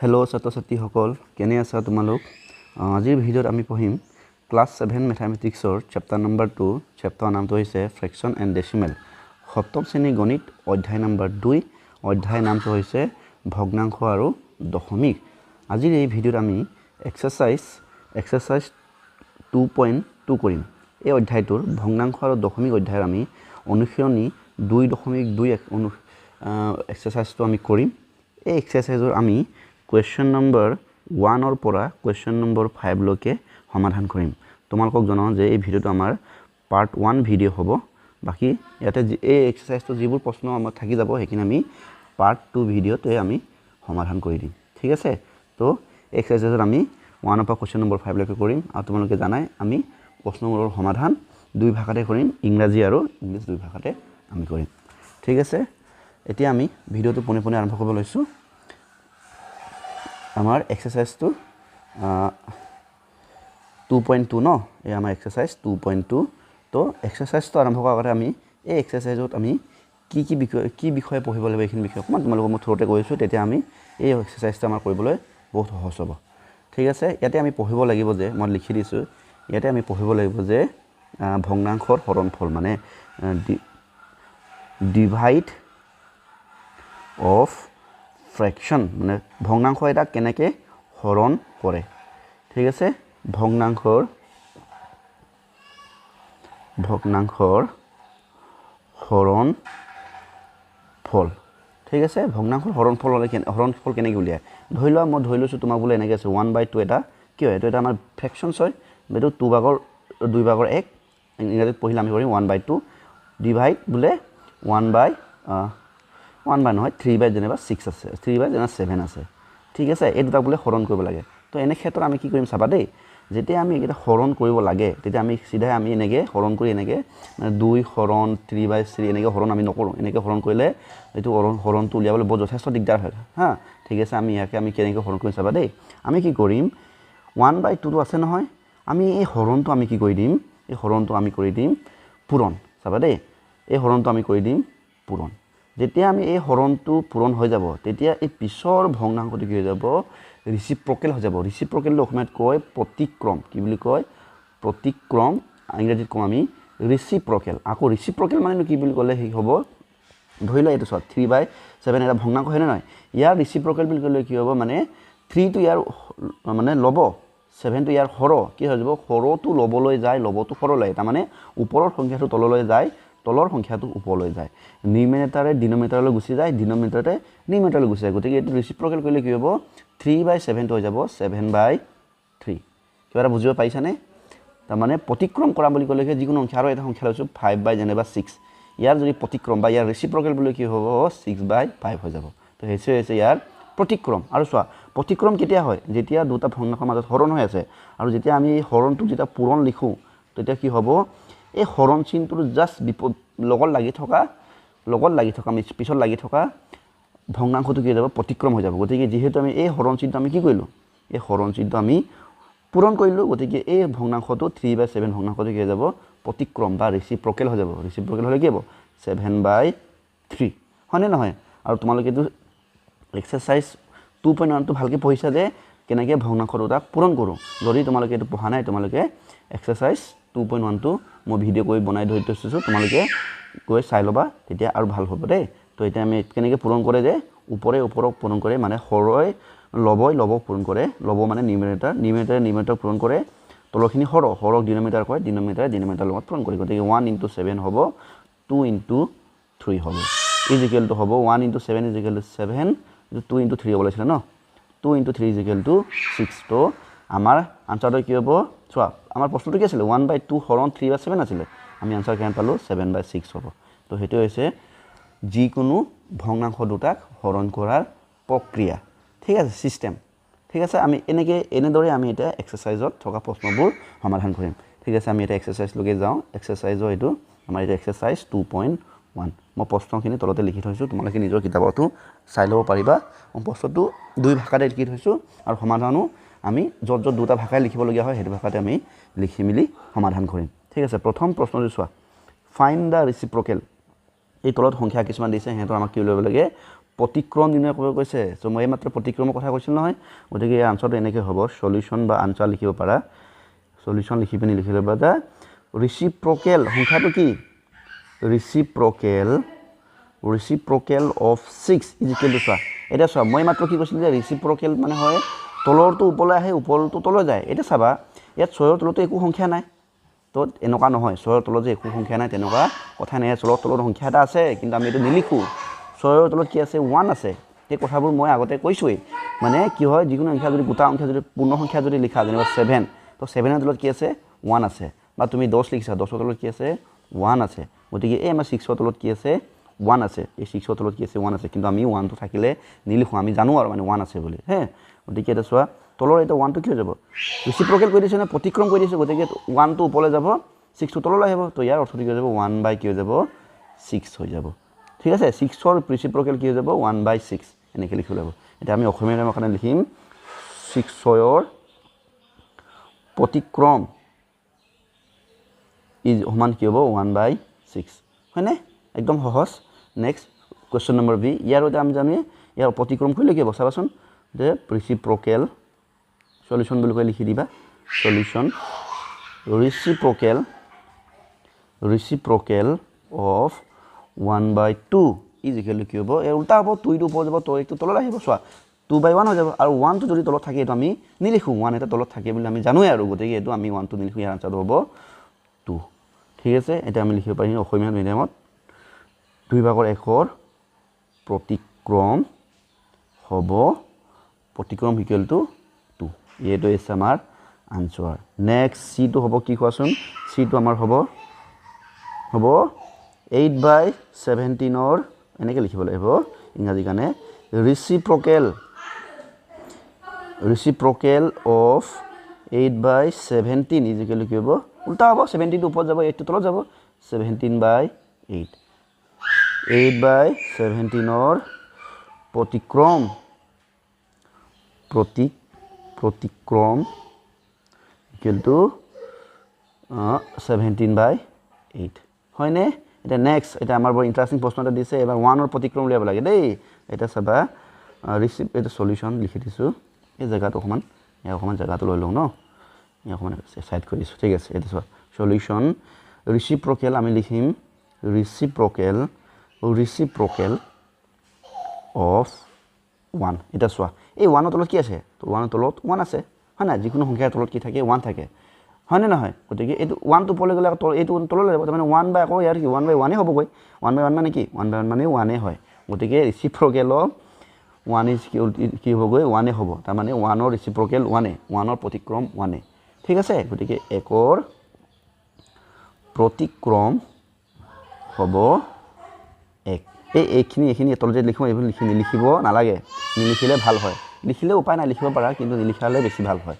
hello' ছাত্ৰ-ছাত্ৰীসকল কেনে আছা তোমালোক আজিৰ ভিডিঅ'ত আমি পঢ়িম ক্লাছ 7 মেথমেটিক্সৰ চেপ্টাৰ নম্বৰ 2 চেপ্টাৰ নামটো হৈছে ফ্ৰেকশ্যন এণ্ড ডেচিমেল সপ্তম শ্ৰেণীৰ গণিত অধ্যায় নম্বৰ 2 অধ্যায় নামটো হৈছে ভগ্নাংশ আৰু দশমিক আজিৰ এই ভিডিঅ'ত আমি এক্সাৰসাইজ 2.2 কৰিম এই অধ্যায়টোৰ ভগ্নাংশ আৰু দশমিক অধ্যায়ৰ আমি অনুশীলনী 2.21 এক্সাৰসাইজটো আমি কৰিম এই এক্সাৰসাইজৰ আমি question number 1 or পৰা question number 5 লৈকে সমাধান কৰিম তোমালোকক জনাও যে এই ভিডিওটো আমাৰ পাৰ্ট 1 ভিডিও হ'ব বাকি ইয়াতে এই এক্সাৰসাইজটো যিবোৰ প্ৰশ্ন আমাৰ থাকি যাব হেকিন আমি পাৰ্ট 2 ভিডিওতে আমি সমাধান কৰি দিম ঠিক আছে তো এক্সাৰসাইজত আমি 1 পৰা question number 5 লৈকে কৰিম আৰু তোমালোকে জানাই আমি প্ৰশ্নবোৰৰ সমাধান দুই ভাষাতে কৰিম ইংৰাজী আৰু ইংলিছ দুই ভাষাতে আমি কৰিম ঠিক আছে এতিয়া আমি ভিডিওটো পুনে আৰম্ভ কৰিব লৈছো আমাৰ এক্সাৰসাইজটো 2.2 ন এই আমাৰ এক্সাৰসাইজ 2.2 তো এক্সাৰসাইজটো আৰম্ভ কৰাৰ আগতে আমি এই এক্সাৰসাইজত আমি কি বিষয় পঢ়িব লাগিব এইখিনি বিষয় অকমান তোমালোকক মই থৰতে কৈছো তেতিয়া আমি এই এক্সাৰসাইজটো আমাৰ কৰিবলৈ বহুত সহজ হ'ব ঠিক আছে ইয়াতে আমি পঢ়িব লাগিব যে মই লিখি দিছো ইয়াতে আমি পঢ়িব লাগিব যে ভগ্নাংশৰ হৰণফল মানে ডিভাইড অফ ফ্ৰেকশ্যন মানে ভগ্নাংশ এটা কেনেকৈ হৰণ কৰে ঠিক আছে ভগ্নাংশৰ হৰণ ফল ঠিক আছে ভগ্নাংশৰ হৰণ ফল হলে হৰণ ফল কেনেকৈ উলিয়ায় ধৰি লোৱা মই ধৰি লৈছো তোমাক বলে এনেকৈ আছে 1/2 এটা কি হয় এটা আমাৰ ফ্ৰেকশ্যনছ হয় বেটো 2 ভাগৰ 1 ইংৰাজীত পঢ়িলে আমি কৰিম 1/2 ডিভাইড বলে 1 বাই নহয় 3 বাই যেনিবা 6 আছে 3 বাই যেনিবা 7 আছে ঠিক আছে এই দুটা বলে হৰণ কৰিব লাগে তো এনে ক্ষেত্ৰত আমি কি কৰিম চাবা দেই যেতিয়া আমি এটা হৰণ কৰিব লাগে তেতিয়া আমি সিধাই আমি এনেকৈ হৰণ কৰি এনেকৈ মানে 2 হৰণ 3/3 এনেকৈ হৰণ আমি নকৰো এনেকৈ হৰণ কৰিলে এটো হৰণটো উলিয়াবলৈ বহুত যথেষ্ট দিগদাৰ হয় হা ঠিক আছে আমি ইয়াকে আমি কেনেকৈ হৰণ কৰিম চাবা দেই আমি কি কৰিম 1/2 টো আছে নহয় আমি এই হৰণটো আমি কি কৰি দিম এই হৰণটো আমি কৰি দিম পূৰণ চাবা দেই এই হৰণটো আমি কৰি দিম পূৰণ যেতিয়া আমি এই হৰণটো পূৰণ হৈ যাব তেতিয়া এই পিছৰ ভগ্নাংশটো কি হৈ যাব ৰিচিপ্ৰকেল হৈ যাব ৰিচিপ্ৰকেল অসমীয়াত কয় প্ৰতিক্ৰম কি বুলি কয় প্ৰতিক্ৰম ইংৰাজীত কম আমি ৰিচিপ্ৰকেল আকৌ ৰিচিপ্ৰকেল মানে কি বুলি ক'লে হে হ'ব ধৰি লোৱা এটো 3/7 এটা ভগ্নাংশ হয় নহয় ইয়াৰ ৰিচিপ্ৰকেল বুলি ক'লে কি হ'ব মানে 3 টো ইয়াৰ মানে লব 7 টো ইয়াৰ হৰ কি হৈ যাব হৰটো লবলৈ যায় লবটো হৰলৈ তাৰ মানে ওপৰৰ সংখ্যাটো তললৈ যায় তলৰ সংখ্যাটো ওপৰলৈ যায় নিউমিনেটাৰে ডিনোমিনেটাৰলৈ গুচি যায় ডিনোমিনেটাৰে নিউমিনেটাৰলৈ গুচি যায় গতিকে এটো ৰিচিপ্ৰকেল কৰিলে কি হ'ব 3/7 টো হৈ যাব 7/3 কিবা বুজিব পাইছানে তাৰ মানে প্ৰতিক্ৰম কৰা বুলি ক'লে যিকোনো সংখ্যা আৰু এটা সংখ্যা লৈছো 5 যেনিবা 6 ইয়াৰ যদি প্ৰতিক্ৰম বা ইয়াৰ ৰিচিপ্ৰকেল বুলি কি হ'ব 6/5 হৈ যাব তো হেছে ইয়াৰ প্ৰতিক্ৰম আৰু চোৱা প্ৰতিক্ৰম কেতিয়া হয় যেতিয়া দুটা ভগ্নাংশৰ মাজত হৰণ হৈ আছে আৰু যেতিয়া আমি এই হৰণটো যেতিয়া পূৰণ লিখো তেতিয়া কি হ'ব এই হৰণ চিনটোৰ জাস্ট লগত লাগি থকা আমি পিছত লাগি থকা ভগ্নাংশটো কি হৈ যাব প্ৰতিক্ৰম হৈ যাব গতিকে যেহেতু আমি এই হৰণ চিনটো আমি কি কৰিলো এই হৰণ চিনটো আমি পূৰণ কৰিলো গতিকে এই ভগ্নাংশটো 3/7 ভগ্নাংশটো কি হৈ যাব প্ৰতিক্ৰম বা ৰিচিপ্ৰকেল হৈ যাব ৰিচিপ্ৰকেল হলে কি হ'ব 7/3 হয়নে নহয় আৰু তোমালোকে এইটো এক্সাৰসাইজ 2.1 টো ভালকে পঢ়িছা যে কেনেকৈ ভগ্নাংশ দুটা পূৰণ কৰো যদি তোমালোকে এইটো পঢ়া নাই তোমালোকে এক্সাৰসাইজ 2.1 টো মই ভিডিও কৰি বনাই ধৰি থৈছো তোমালোকে গৈ চাই লবা তেতিয়া আৰু ভাল হ'ব দেই তো এটা আমি কেনেকৈ পূৰণ কৰে যে ওপৰক পূৰণ কৰে মানে হৰয় লব পূৰণ কৰে লব মানে নিউমিনেটাৰ পূৰণ কৰে তলখিনি হৰক ডিনোমিনেটাৰ কয় ডিনোমিনেটাৰ লগত পূৰণ কৰে গতিকে 1 * 7 হ'ব 2 * 3 হ'ব ইকুৱেল টু হ'ব 1 * 7 = 7 2 * 3 হ'ব লাগিছিল ন 2 * 3 = 6 তো আমাৰ আনসাৰটো কি হ'ব চোৱা আমাৰ প্ৰশ্নটো কি আছিল 1/2 হৰণ 3/7 আছিল আমি আনসাৰ কেনে পালো 7/6 হ'ব তো হেতু হৈছে যিকোনো ভগ্নাংশ দুটাক হৰণ কৰাৰ প্ৰক্ৰিয়া ঠিক আছে সিস্টেম ঠিক আছে আমি এনেদৰে আমি এটা এক্সাৰসাইজত থকা প্ৰশ্নবোৰ সমাধান কৰিম ঠিক আছে আমি এটা এক্সাৰসাইজ লগে যাওঁ এক্সাৰসাইজৰ এটো আমাৰ এটা এক্সাৰসাইজ 2.1 মই প্ৰশ্নখিনি তলতে লিখি থৈছো তোমালোকে নিজৰ কিতাপতো চাই ল'ব পাৰিবা মই প্ৰশ্নটো দুই ভাষাতে লিখি থৈছো আৰু সমাধানো আমি যত দুটা ভাষায় লিখিব লগিয়া হয় হেতু ভাষাতে আমি লিখি মিলি সমাধান কৰিম ঠিক আছে প্ৰথম প্ৰশ্নটো চোৱা ফাইন্ড দা ৰিচিপ্ৰকেল এই তলত সংখ্যা কিছুমান দিছে হেতৰ আমাক কি ল'ব লাগে প্ৰতিক্ৰম নিৰ্ণয় কৰিব কৈছে চ' মই মাত্ৰ প্ৰতিক্ৰমৰ কথা কৈছিলোঁ নহয় গতিকে এই আনচাৰটো এনেকৈ হ'ব সলিউশ্যন বা আনচাৰ লিখিব পাৰা সলিউশ্যন লিখি পিনি লিখি ল'বা যে ৰিচিপ্ৰকেল সংখ্যাটো কি ৰিচিপ্ৰকেল অফ 6 ইজ ইকুৱেল টু চোৱা এতিয়া চোৱা মই মাত্ৰ কি কৈছিলোঁ যে ৰিচিপ্ৰকেল মানে হয় তলৰটো ওপৰলৈ আহে ওপৰটো তললৈ যায় এতিয়া চাবা ইয়াত 6ৰ তলতো একো সংখ্যা নাই তো এনেকুৱা নহয় 6ৰ তলত যে একো সংখ্যা নাই তেনেকুৱা কথা নাই 6ৰ তলত সংখ্যা এটা আছে কিন্তু আমি এইটো নিলিখোঁ 6ৰ তলত কি আছে 1 আছে এই কথাবোৰ মই আগতে কৈছোঁৱেই মানে কি হয় যিকোনো সংখ্যা যদি গোটা সংখ্যা যদি পূৰ্ণ সংখ্যা যদি লিখা যেনিবা 7 তো 7ৰ তলত কি আছে 1 আছে বা তুমি 10 লিখিছা 10ৰ তলত কি আছে 1 আছে গতিকে এই আমাৰ 6ৰ তলত কি আছে 1 আছে এই 6ৰ তলত কি আছে 1 আছে কিন্তু আমি 1টো থাকিলে নিলিখোঁ আমি জানো আৰু মানে 1 আছে বুলি হে গতিকে এটা চোৱা তলৰ এটা 1টো কি হৈ যাব ৰিচিপ্ৰকেল কৰি দিছে নে প্ৰতিক্ৰম কৰি দিছে গতিকে 1টো ওপৰলৈ যাব 6টো তললৈ আহিব তো ইয়াৰ অৰ্থটো কি হৈ যাব 1 কি হৈ যাব 6 হৈ যাব ঠিক আছে 6ৰ ৰিচিপ্ৰকেল কি হৈ যাব 1/6 এনেকৈ লিখিব লাগিব এতিয়া আমি অসমীয়া নামৰ কাৰণে লিখিম 6ৰ প্ৰতিক্ৰম ইজ সমান কি হ'ব 1/6 হয়নে একদম সহজ নেক্সট কুৱেশ্যন নম্বৰ বি ইয়াৰ এটা আমি জানো ইয়াৰ প্ৰতিক্ৰম কৰিলে কি হ'ব চাবাচোন যে ৰিচিপ্ৰকেল সলিউশ্যন বুলি কৈ লিখি দিবা solution reciprocal of 1/2 is equal to কি হ'ব এই উল্টা হ'ব 2টো ওপৰত যাব তো এইটো তলত আহিব চোৱা 2/1 হৈ যাব আৰু 1টো যদি তলত থাকে এইটো আমি নিলিখোঁ 1 এটা তলত থাকে বুলি আমি জানোৱেই আৰু গতিকে এইটো আমি 1টো নিলিখোঁ ইয়াৰ আনচাৰটো হ'ব 2 ঠিক আছে এতিয়া আমি লিখিব পাৰিম অসমীয়া মিডিয়ামত 2/1ৰ প্ৰতিক্ৰম হ'ব প্ৰতিক্ৰম ইকুৱেল টু 2 এইটো আছে আমাৰ আনচাৰ নেক্সট চিটো হ'ব কি কোৱাচোন চিটো আমাৰ হ'ব 8/17ৰ এনেকৈ লিখিব লাগিব ইংৰাজী কাৰণে ৰিচিপ্ৰকেল অফ 8/17 ইজ ইকুৱেল টু কি হ'ব উল্টা হ'ব 17টো ওপৰত যাব 8টো তলত যাব 17/8 8/17ৰ প্ৰতিক্ৰম ইকুৱেল টু 17/8 হয়নে এটা নেক্সট এটা আমাৰ বৰ ইণ্টাৰেষ্টিং প্ৰশ্ন এটা দিছে এবাৰ 1ৰ প্ৰতিক্ৰম উলিয়াব লাগে দেই এটা চাবা এটা সলিউশ্যন লিখি দিছোঁ এই জেগাটো অকণমান জেগাটো লৈ লওঁ ন অকণমান চাইড কৰি দিছোঁ ঠিক আছে এইটো চোৱা সলিউশ্যন ৰিচিপ্ৰকেল আমি লিখিম ৰিচিপ্ৰকেল অফ 1 এটা চোৱা এই 1ৰ তলত কি আছে তো 1ৰ তলত 1 আছে হয় নাই যিকোনো সংখ্যাৰ তলত কি থাকে 1 থাকে হয়নে নহয় গতিকে এইটো 1টো ওপৰলৈ গ'লে এইটো তললৈ যাব তাৰমানে 1 আকৌ ইয়াৰ কি 1/1 হ'বগৈ 1/1 মানে কি 1/1 মানে 1 হয় গতিকে ৰিচিপ্ৰকেল অফ 1 ইজ কি হ'বগৈ 1 হ'ব তাৰমানে 1ৰ ৰিচিপ্ৰকেল 1ৰ প্ৰতিক্ৰম 1 ঠিক আছে গতিকে 1ৰ প্ৰতিক্ৰম হ'ব 1 এইখিনি তলত যে লিখোঁ এইবোৰ লিখিব নালাগে নিলিখিলে ভাল হয় লিখিলে উপায় নাই লিখিব পাৰা কিন্তু নিলিখালে বেছি ভাল হয়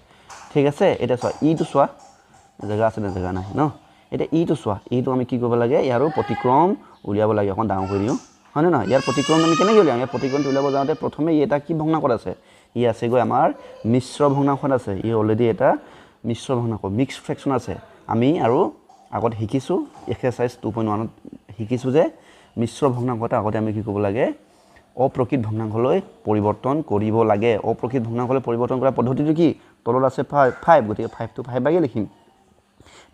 ঠিক আছে এতিয়া চোৱা ইটো চোৱা জেগা আছে নে জেগা নাই ন এতিয়া ইটো চোৱা ইটো আমি কি কৰিব লাগে ইয়াৰো প্ৰতিক্ৰম উলিয়াব লাগে অকণ ডাঙৰ কৰি দিওঁ হয়নে নহয় ইয়াৰ প্ৰতিক্ৰম আমি কেনেকৈ উলিয়াম ইয়াৰ প্ৰতিক্ৰমটো উলিয়াব যাওঁতে প্ৰথমে এটা কি ভগ্নাংশত আছে ই আছেগৈ আমাৰ মিশ্ৰ ভগ্নাংশত আছে ই অলৰেডি এটা মিশ্ৰ ভগ্নাংশ মিক্স ফ্ৰেকশ্যন আছে আমি আৰু আগত শিকিছোঁ এক্সাৰচাইজ 2.1ত শিকিছোঁ যে মিশ্ৰ ভগ্নাংশত আগতে আমি কি কৰিব লাগে অপ্ৰকৃত ভগ্নাংশলৈ পৰিৱৰ্তন কৰিব লাগে অপ্ৰকৃত ভগ্নাংশলৈ পৰিৱৰ্তন কৰা পদ্ধতিটো কি তলত আছে 5 গতিকে 5টো 5 লিখিম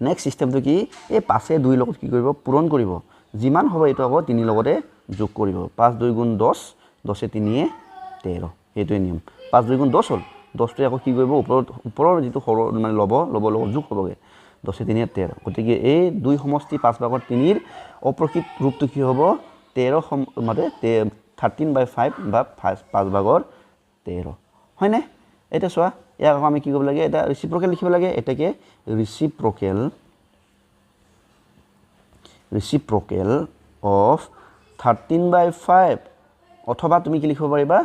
নেক্সট চিষ্টেমটো কি এই 5 2 লগত কি কৰিব পূৰণ কৰিব যিমান হ'ব এইটো আকৌ 3 লগতে যোগ কৰিব 5 2 গুণ 10 10 3 13 এইটোৱে নিয়ম 5 2 গুণ 10 হ'ল 10টোৱে আকৌ কি কৰিব ওপৰৰ যিটো মানে ল'ব লগত যোগ হ'বগৈ 10 3 13 গতিকে এই 2 সমষ্টি 5/3ৰ অপ্ৰকৃত ৰূপটো কি হ'ব 13 মানে 13/5 বা 5/13 হয়নে এতিয়া চোৱা ইয়াক আকৌ আমি কি কৰিব লাগে এটা ৰিচিপ্ৰকেল লিখিব লাগে এটাকে ৰিচিপ্ৰকেল অফ 13/5 অথবা তুমি কি লিখিব পাৰিবা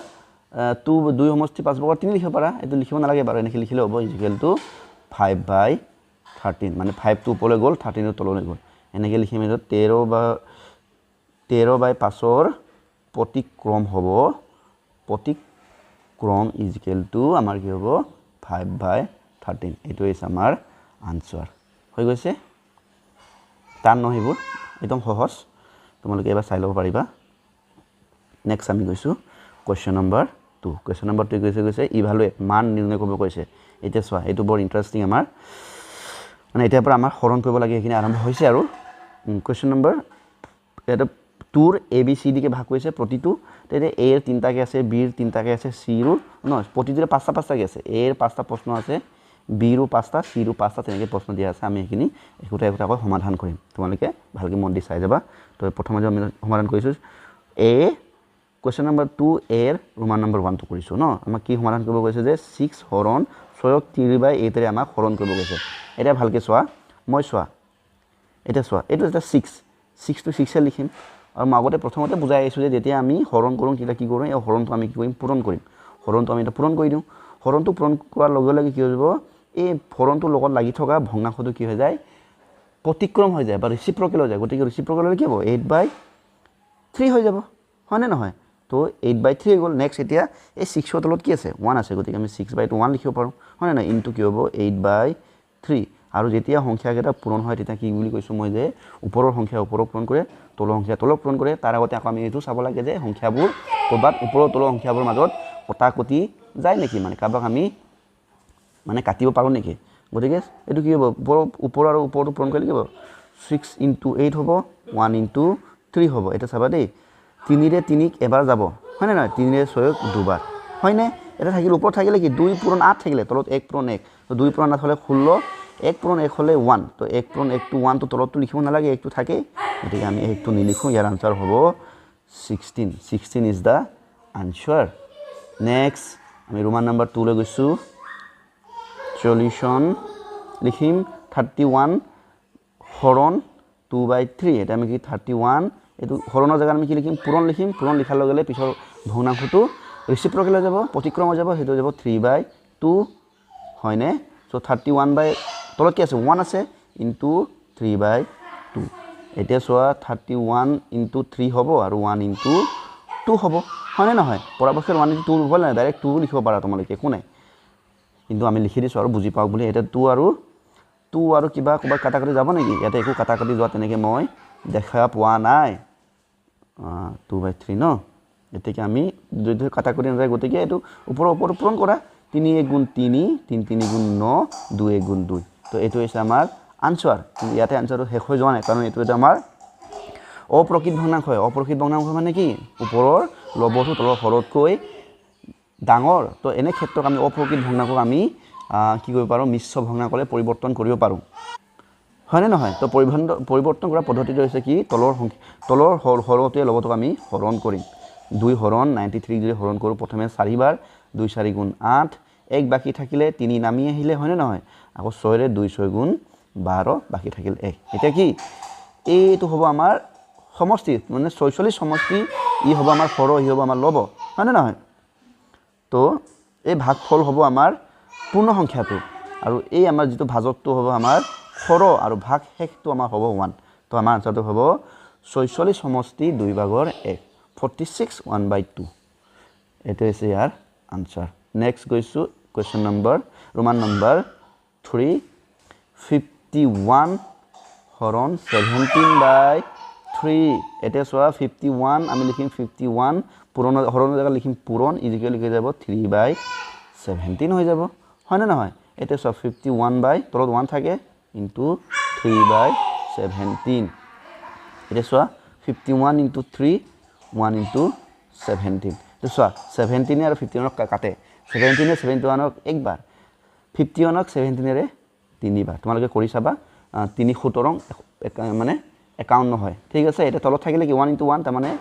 2 সমষ্টি 5/3 লিখিব পাৰা এইটো লিখিব নালাগে বাৰু এনেকৈ লিখিলে হ'ব ইকুৱেল টু 5/13 মানে 5টো ওপৰলৈ গ'ল 13ৰ তললৈ গ'ল এনেকৈ লিখিম এইটো 13/5ৰ প্ৰতিক্ৰম হ'ব প্ৰতিক্ৰম ইজ ইকুৱেল টু আমাৰ কি হ'ব 5/13 এইটো হৈছে আমাৰ আনচাৰ হৈ গৈছে টান নহয় এইবোৰ একদম সহজ তোমালোকে এবাৰ চাই ল'ব পাৰিবা নেক্সট আমি গৈছোঁ কুৱেশ্যন নম্বৰ 2 কুৱেশ্যন নম্বৰ 2 কৈছে ইভালুৱেট মান নিৰ্ণয় কৰিব কৈছে এতিয়া চোৱা এইটো বৰ ইণ্টাৰেষ্টিং আমাৰ মানে এতিয়াৰ পৰা আমাৰ হৰণ কৰিব লাগে সেইখিনি আৰম্ভ হৈছে আৰু কুৱেশ্যন নম্বৰ এটা 2ৰ ABCD কে ভাগ কৰিছে প্ৰতিটো তেতিয়া A ৰ 3টাকে আছে B ৰ 3টাকে আছে C ৰ নহয় প্ৰতিটোৰে 5টাকে আছে A ৰ 5টা প্ৰশ্ন আছে B ৰ 5টা C ৰ 5টা তেনেকৈ প্ৰশ্ন দিয়া আছে আমি এইখিনি একোটাকৈ সমাধান কৰিম তোমালোকে ভালকৈ মন দি চাই যাবা তো প্ৰথমে আমি সমাধান কৰিছোঁ A কুৱেশ্যন নম্বৰ 2 A ৰ ৰোমান নম্বৰ 1 টো কৰিছোঁ ন আমাক কি সমাধান কৰিব কৈছে যে 6 হৰণ 6ক 3/8 ৰে আমাক হৰণ কৰিব কৈছে এটা ভালকৈ চোৱা মই চোৱা এটা চোৱা এইটো এটা 6 টো 6 এ লিখিম আৰু মই আগতে প্ৰথমতে বুজাই আহিছোঁ যে যেতিয়া আমি হৰণ কৰোঁ তেতিয়া কি কৰোঁ এই হৰণটো আমি কি কৰিম পূৰণ কৰিম হৰণটো আমি এটা পূৰণ কৰি দিওঁ হৰণটো পূৰণ কৰাৰ লগে লগে কি হৈ যাব এই হৰণটোৰ লগত লাগি থকা ভগ্নাংশটো কি হৈ যায় প্ৰতিক্ৰম হৈ যায় বা ৰিচিপ্ৰকেল হৈ যায় গতিকে ৰিচিপ্ৰকেল হ'লে কি হ'ব 8/3 হৈ যাব হয়নে নহয় তো 8/3 হৈ গ'ল নেক্সট এতিয়া এই 6ৰ তলত কি আছে 1 আছে গতিকে আমি 6/1 লিখিব পাৰোঁ হয়নে নহয় ইনটু কি হ'ব 8/3 আৰু যেতিয়া সংখ্যাকেইটা পূৰণ হয় তেতিয়া কি বুলি কৈছোঁ মই যে ওপৰৰ সংখ্যা ওপৰত পূৰণ কৰে তলৰ সংখ্যা তলত পূৰণ কৰে তাৰ আগতে আকৌ আমি এইটো চাব লাগে যে সংখ্যাবোৰ ক'ৰবাত ওপৰৰ তলৰ সংখ্যাবোৰৰ মাজত কটাকটি যায় নেকি মানে কাৰোবাক আমি মানে কাটিব পাৰোঁ নেকি গতিকে এইটো কি হ'ব ওপৰ আৰু ওপৰটো পূৰণ কৰিলে কি হ'ব 6 × 8 হ'ব 1 × 3 হ'ব এটা চাবা দেই 3ৰে 3ক এবাৰ যাব হয়নে নহয় 3ৰে 6ক দুবাৰ হয়নে এটা থাকিলে ওপৰত থাকিলে কি 2 পূৰণ 8 থাকিলে তলত 1 পূৰণ 1 তো 2 পূৰণ 8 হ'লে 16 1 পূৰণ 1 হ'লে 1 তো 1 পূৰণ 1 টো 1 টো তলতটো লিখিব নালাগে 1 টো থাকে গতিকে আমি 1 টো নিলিখোঁ ইয়াৰ আনসাৰ হ'ব 16 ইজ দা আনসাৰ নেক্সট আমি ৰোমান নম্বৰ 2 লৈ গৈছোঁ সলিউশন লিখিম 31 হৰণ 2/3 এটা আমি কি 31 এইটো হৰণৰ জেগাত আমি কি লিখিম পূৰণ লিখিম পূৰণ লিখাৰ লগে লগে পিছৰ ভগ্নাংশটো ৰিচিপ্ৰকেল হৈ যাব প্ৰতিক্ৰম হৈ যাব সেইটো হৈ যাব 3/2 হয়নে সো 31 তলত কি আছে 1 আছে ইনটু 3/2 এতিয়া চোৱা 31 × 3 হ'ব আৰু 1 × 2 হ'ব হয়নে নহয় পৰাপক্ষত 1 × 2 হ'ব নাই ডাইৰেক্ট 2 লিখিব পাৰা তোমালোকে একো নাই কিন্তু আমি লিখি দিছোঁ আৰু বুজি পাওক বুলি এটা 2 আৰু কিবা ক'ৰবাত কাটাকাটি যাব নেকি ইয়াতে একো কাটাকাটি যোৱা তেনেকৈ মই দেখা পোৱা নাই 2/3 ন গতিকে আমি যদি কাটাকাটি নাযায় গতিকে এইটো ওপৰৰ পূৰণ কৰা 3 × 3 3 3 × 9 2 × 2 তো এইটো হৈছে আমাৰ আনসাৰ ইয়াতে আনসাৰটো শেষ হৈ যোৱা নাই কাৰণ এইটো এটা আমাৰ অপ্ৰকৃত ভগ্নাংশ হয় অপ্ৰকৃত ভগ্নাংশ মানে কি ওপৰৰ লবটো তলৰ হৰতকৈ ডাঙৰ তো এনে ক্ষেত্ৰত আমি অপ্ৰকৃত ভগ্নাংশক আমি কি কৰিব পাৰোঁ মিশ্ৰ ভগ্নাংশলৈ পৰিৱৰ্তন কৰিব পাৰোঁ হয়নে নহয় তো পৰিৱৰ্তন কৰা পদ্ধতিটো হৈছে কি তলৰ হৰটোৱে লবটোক আমি হৰণ কৰিম 2 হৰণ 93 যদি হৰণ কৰোঁ প্ৰথমে 4 বাৰ 2 4 × 8 1 বাকী থাকিলে 3 নামি আহিলে হয়নে নহয় আকৌ 6ৰে 2 6 × 12 বাকী থাকিল 1 এতিয়া কি এইটো হ'ব আমাৰ সমষ্টি মানে 46 সমষ্টি ই হ'ব আমাৰ হৰ ই হ'ব আমাৰ লব হয়নে নহয় তো এই ভাগফল হ'ব আমাৰ পূৰ্ণ সংখ্যাটো আৰু এই আমাৰ যিটো ভাজকটো হ'ব আমাৰ হৰ আৰু ভাগ শেষটো আমাৰ হ'ব 1 তো আমাৰ আনসাৰটো হ'ব 46 সমষ্টি 2/1 46 1/2 এইটো হৈছে ইয়াৰ আনসাৰ নেক্সট গৈছোঁ কুৱেশ্যন নম্বৰ ৰোমান নম্বৰ 3 51 হৰণ 17/3 এতিয়া চোৱা 51 আমি লিখিম 51 হৰণৰ জেগাত লিখিম পূৰণ ইজিকেল লিখি যাব 3/17 হৈ যাব হয়নে নহয় এতিয়া চোৱা 51 তলত 1 থাকে ইনটু 3/17 এতিয়া চোৱা 51 × 3 1 × 17 তো চোৱা 17 আৰু 51ক কাটে 17 71ক একবাৰ 51ক 17ৰে 3 বাৰ তোমালোকে কৰি চাবা 3 17 মানে 51 হয় ঠিক আছে এটা তলত থাকিলে কি 1 × 1 তাৰমানে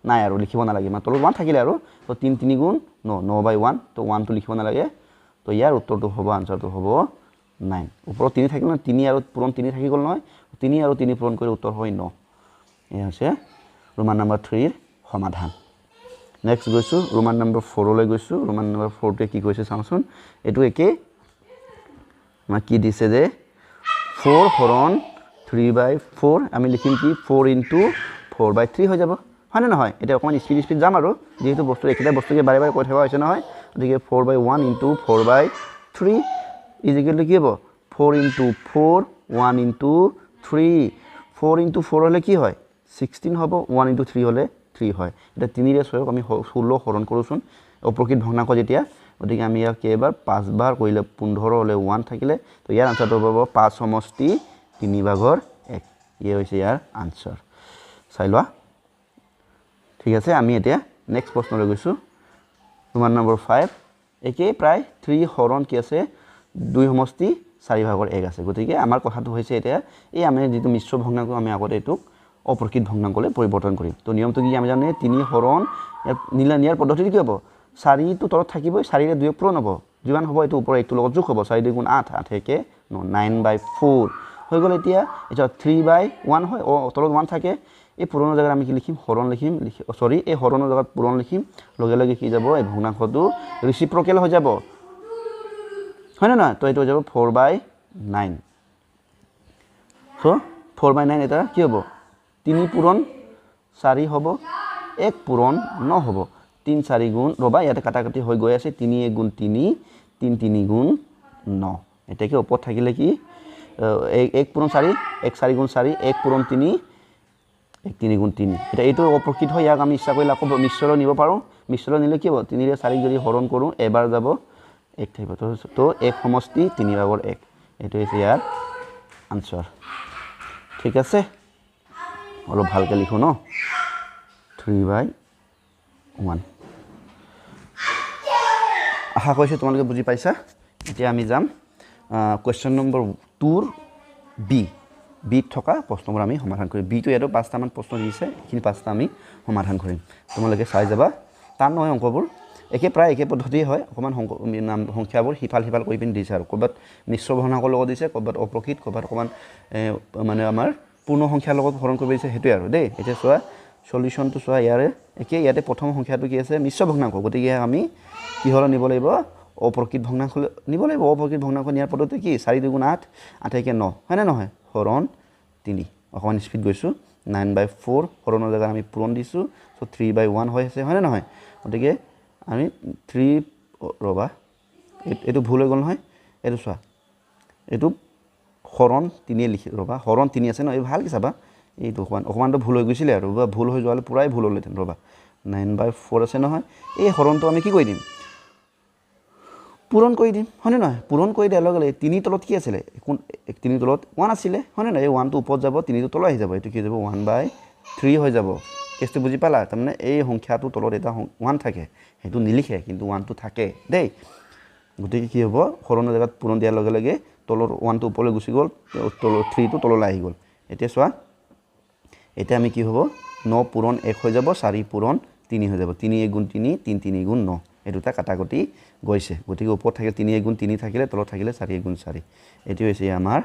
নাই আৰু লিখিব নালাগে মানে তলত 1 থাকিলে আৰু তো 3 3 × 9/1 তো 1 টো লিখিব নালাগে তো ইয়াৰ উত্তৰটো হ'ব আনসাৰটো হ'ব 9 ওপৰত 3 থাকিল নহয় 3 আৰু পূৰণ 3 থাকি গ'ল নহয় 3 আৰু 3 পূৰণ কৰি উত্তৰ হয় 9 এয়া হৈছে ৰোমান নম্বৰ 3 ৰ সমাধান নেক্সট গৈছোঁ ৰোমান নম্বৰ 4 লৈ গৈছোঁ ৰোমান নম্বৰ 4টোৱে কি কৈছে চাওঁচোন এইটো একেই আমাক কি দিছে যে 4 হৰণ 3/4 আমি লিখিম কি 4 × 4/3 হৈ যাব হয়নে নহয় এতিয়া অকণমান স্পীড যাম আৰু যেহেতু বস্তু একেটা বস্তুকে বাৰে বাৰে কৈ থকা হৈছে নহয় গতিকে 4/1 × 4/3 ইজিকেলটো কি হ'ব 4 × 4 1 × 3 4 × 4 হ'লে কি হয় 16 হ'ব 1 × 3 হ'লে 3 হয় এটা 3 ৰে 6 আমি 16 হৰণ কৰোচোন অপ্ৰকৃত ভগ্নাংশ যেতিয়া গতিকে আমি ইয়াক কেইবাৰ 5 বাৰ কৰিলে 15 হলে 1 থাকিলে তো ইয়াৰ আনসাৰটো হ'ব 5 সমষ্টি 3/1 ইয়ে হৈছে ইয়াৰ আনসাৰ চাই লোৱা ঠিক আছে আমি এতিয়া নেক্সট প্ৰশ্নলৈ গৈছো ৰোমান নম্বৰ 5 একে প্ৰায় 3 হৰণ কি আছে 2 সমষ্টি 4/1 আছে গতিকে আমাৰ কথাটো হৈছে এতিয়া এই আমি যেটো মিশ্ৰ ভগ্নাংক আমি আগতে এটো অপ্ৰকৃত ভগ্নাংকলৈ পৰিৱৰ্তন কৰিম তো নিয়মটো কি আমি জানো 3 হৰণ নিলানিয়াৰ পদ্ধতি কি হ'ব 4 টো তলত থাকিবই 4 ৰে 2 পূৰণ হ'ব যিমান হ'ব এটো ওপৰ একটো লগত যোগ হ'ব 4 2 8 8 একে 9/4 হৈ গ'ল এতিয়া এটা 3/1 হয় তলত 1 থাকে এই পূৰণৰ জায়গাত আমি কি লিখিম হৰণ লিখিম সৰি এই হৰণৰ জায়গাত পূৰণ লিখিম লগে লগে কি যাব এই ভগ্নাংশটো ৰেচিপ্ৰকেল হৈ যাব হয় না তো এটো হৈ যাব 4/9 সো 4/9 এটা কি হ'ব 3 পূৰণ 4 হ'ব 1 পূৰণ 9 হ'ব 3 4 গুণ ৰবা ইয়াতে কাটাকাটি হৈ গৈ আছে 3 1 গুণ 3 3 3 গুণ 9 এটাকে ওপৰত থাকিলে কি 1 পূৰণ 4 1 4 গুণ 4 1 পূৰণ 3 1 3 গুণ 3 এটা এইটো অপ্ৰকৃত হয় ইয়াক আমি ইচ্ছা কৰিলে আকৌ মিশ্ৰলৈ নিব পাৰো মিশ্ৰলৈ নিলে কি হ'ব 3 ৰে 4 যদি হৰণ কৰো এবাৰ যাব 1 থাকিব তো 1 সমষ্টি 3/1 এইটো হৈছে ইয়াৰ আনসাৰ ঠিক আছে অলপ ভালকৈ লিখো ন 3/1 আশা কৰিছো তোমালোকে বুজি পাইছা এতিয়া আমি যাম কোৱেশ্চন নম্বৰ 2 ৰ বি থকা প্ৰশ্নবোৰ আমি সমাধান কৰিম বি টো এটো 5টা মান প্ৰশ্ন দিছে এইখিনি 5টা আমি সমাধান কৰিম তোমালোকে চাই যাবা টান নহয় অংকবোৰ একে প্ৰায় একে পদ্ধতি হয় অকমান সংখ্যাবোৰ হিফাল কৰি পিন দিছে আৰু কবাত মিশ্ৰ ভগ্নাংকৰ লগত দিছে কবাত অপ্ৰকৃত কবাত অকমান মানে আমাৰ পূৰ্ণ সংখ্যাৰ লগত হৰণ কৰিব দিছে হেতুই আৰু দেই এতিয়া চোৱা সলিউশনটো চোৱা ইয়াৰে একে ইয়াতে প্ৰথম সংখ্যাটো কি আছে মিশ্ৰ ভগ্নাংক গতিকে আমি কি হল নিব লাগিব অপ্ৰকৃত ভগ্নাংক নিব লাগিব অপ্ৰকৃত ভগ্নাংক নিয়াৰ পদ্ধতি কি 4 2 8 8 একে 9 হয় না নহয় হৰণ 3 অকমান স্পিড গৈছো 9/4 হৰণৰ জায়গা আমি পূৰণ দিছো সো 3/1 হৈ আছে হয় না নহয় গতিকে আমি 3 ৰবা এটো ভুল হৈ গল নহয় এটো চোৱা এটো হৰণ 3 লিখি ৰবা হৰণ 3 আছে ন এই ভাল কি চাবা এইটো অকমানটো ভুল হৈ গৈছিল আৰু ভুল হৈ যোৱালে পুৰাই ভুল হলতেন ৰবা 9/4 আছে নহয় এই হৰণটো আমি কি কৰি দিম পূৰণ কৰি দিম হয়নে নহয় পূৰণ কৰি দিয়াৰ লগে লগে 3 তলত কি আছিল 3 তলত 1 আছিল হয়নে নহয় এই 1 টো ওপৰত যাব 3 টো তলত আহি যাব এটো কি যাব 1/3 হৈ যাব কেছটো বুজি পালা তাৰমানে এই সংখ্যাটো তলত এটা 1 থাকে হেতু নিলিখে কিন্তু 1 টো থাকে দেই গতিকে কি হ'ব হৰণৰ জায়গাত পূৰণ দিয়াৰ লগে লগে তলৰ 1 টো ওপৰলৈ গুচি গ'ল তলৰ 3 টো তললৈ আহি গ'ল এতিয়া চোৱা এটা আমি কি হ'ব 9 পূৰণ 1 হৈ যাব 4 পূৰণ 3 হৈ যাব 3 1 গুণ 3 3 3 গুণ 9 এই দুটা কাটাকটি গৈছে গতিকে ওপৰত থাকে 3 1 গুণ 3 থাকিলে তলত থাকিলে 4 1 গুণ 4 এটি হৈছে আমাৰ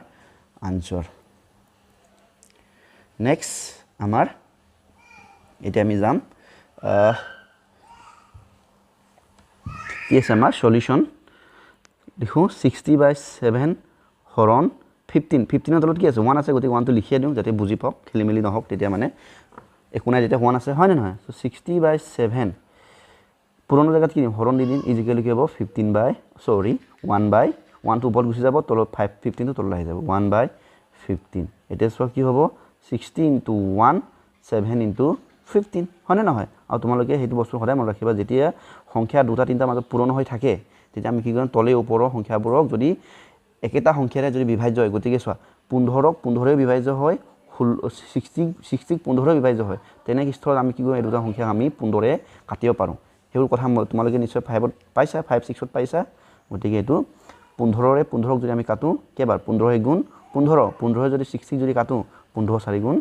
আনসাৰ নেক্সট আমাৰ এটা আমি যাম কি আছে আমাৰ সলিউশন দেখো 60/7 হৰণ 15 তলত কি আছে 1 আছে গতিকে 1 টো লিখিয়ে দিও যাতে বুজি পাওক খেলিমেলি নহওক তেতিয়া মানে একোনা যেতিয়া 1 আছে হয় না নহয় সো 60/7 পুরনো জায়গাত কি হরণ দি দিম ইজিক্যালি কি হ'ব 1/1 টো ওপৰত গুচি যাব তলত 15 টো তললৈ আহি যাব 1/15 এটা সব কি হ'ব 60 * 1 7 * 15 হয়নে নহয় আৰু তোমালোকে হেতু বস্তু সদায় মনত ৰাখিবা যেতিয়া সংখ্যা দুটা তিনটা মাজত পূৰণ হৈ থাকে তেতিয়া আমি কি কৰিম তলে ওপৰৰ সংখ্যাবোৰক যদি একেটা সংখ্যাৰে যদি বিভাজ্য হয় গতিকে চোৱা 15ক 15ৰে বিভাজ্য হয় 60 15ৰে বিভাজ্য হয় তেনে স্থলত আমি কি কৰিম এই দুটা সংখ্যা আমি 15ৰে কাটিব পাৰো হেউৰ কথা তোমালোকে নিশ্চয় 5ত পাইছা 5 6ত পাইছা গতিকে এটো 15ৰে 15ক যদি আমি কাটো কেবাৰ 15 গুণ 15 যদি 60 যদি কাটো 15 4 গুণ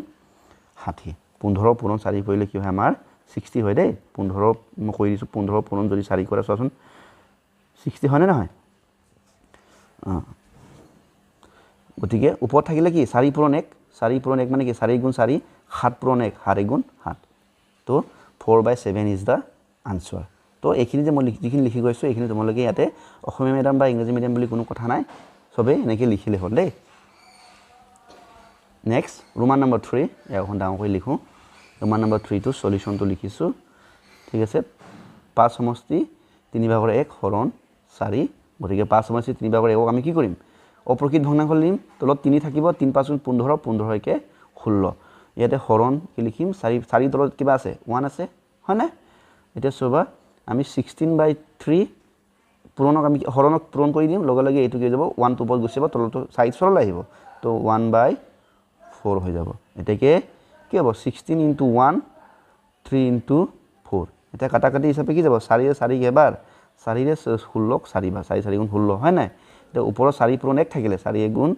60 15 পূৰণ 4 কৰিলে কি হয় আমাৰ 60 হয় দেই 15 মই কৈ দিছো 15 পূৰণ যদি 4 কৰা চোৱাচোন 60 হয় না নহয় গতিকে ওপৰত থাকিলে কি 4 পূৰণ 1 মানে কি 4 গুণ 4 7 পূৰণ 1 7 গুণ 7 তো 4/7 ইজ দা আনসার তো এইখিনি যে মই যিখিনি লিখি গৈছো এইখিনি তোমালোকে ইয়াতে অসমীয়া মিডিয়াম বা ইংৰাজী মিডিয়াম বুলি কোনো কথা নাই সবে এনেকে লিখিলে হ'ল দেই নেক্সট ৰোমান নম্বৰ 3 এখন ডাঙৰ কৰি লিখো ৰোমান নম্বৰ 3 টো সলিউশনটো লিখিছো ঠিক আছে 5 সমষ্টি 3/1 হৰণ 4 গতিকে 5 সমষ্টি 3/1 আমি কি কৰিম অপ্ৰকৃত ভগ্নাংশ লিম তলত 3 থাকিব 3 5 15 15 কে 16 ইয়াতে হৰণ কি লিখিম 4 তলত কিবা আছে 1 আছে হয় না এটা সবা আমি 16/3 পূৰণক আমি হৰণক পূৰণ কৰি দিম লগে লগে এইটো কি যাব 1 টো ওপৰত গুছি যাব তলটো সাইড সৰল আহিব তো 1/4 হৈ যাব এটাকে কি হ'ব 16 * 1 3 * 4 এটা কাটাকাটি হিচাপে কি যাব 4 এ 4 এবাৰ 4 ৰে 16 4 বাৰ 4 4 গুণ 16 হয় নাই এটা ওপৰত 4 পূৰণ 1 থাকিলে 4 1 গুণ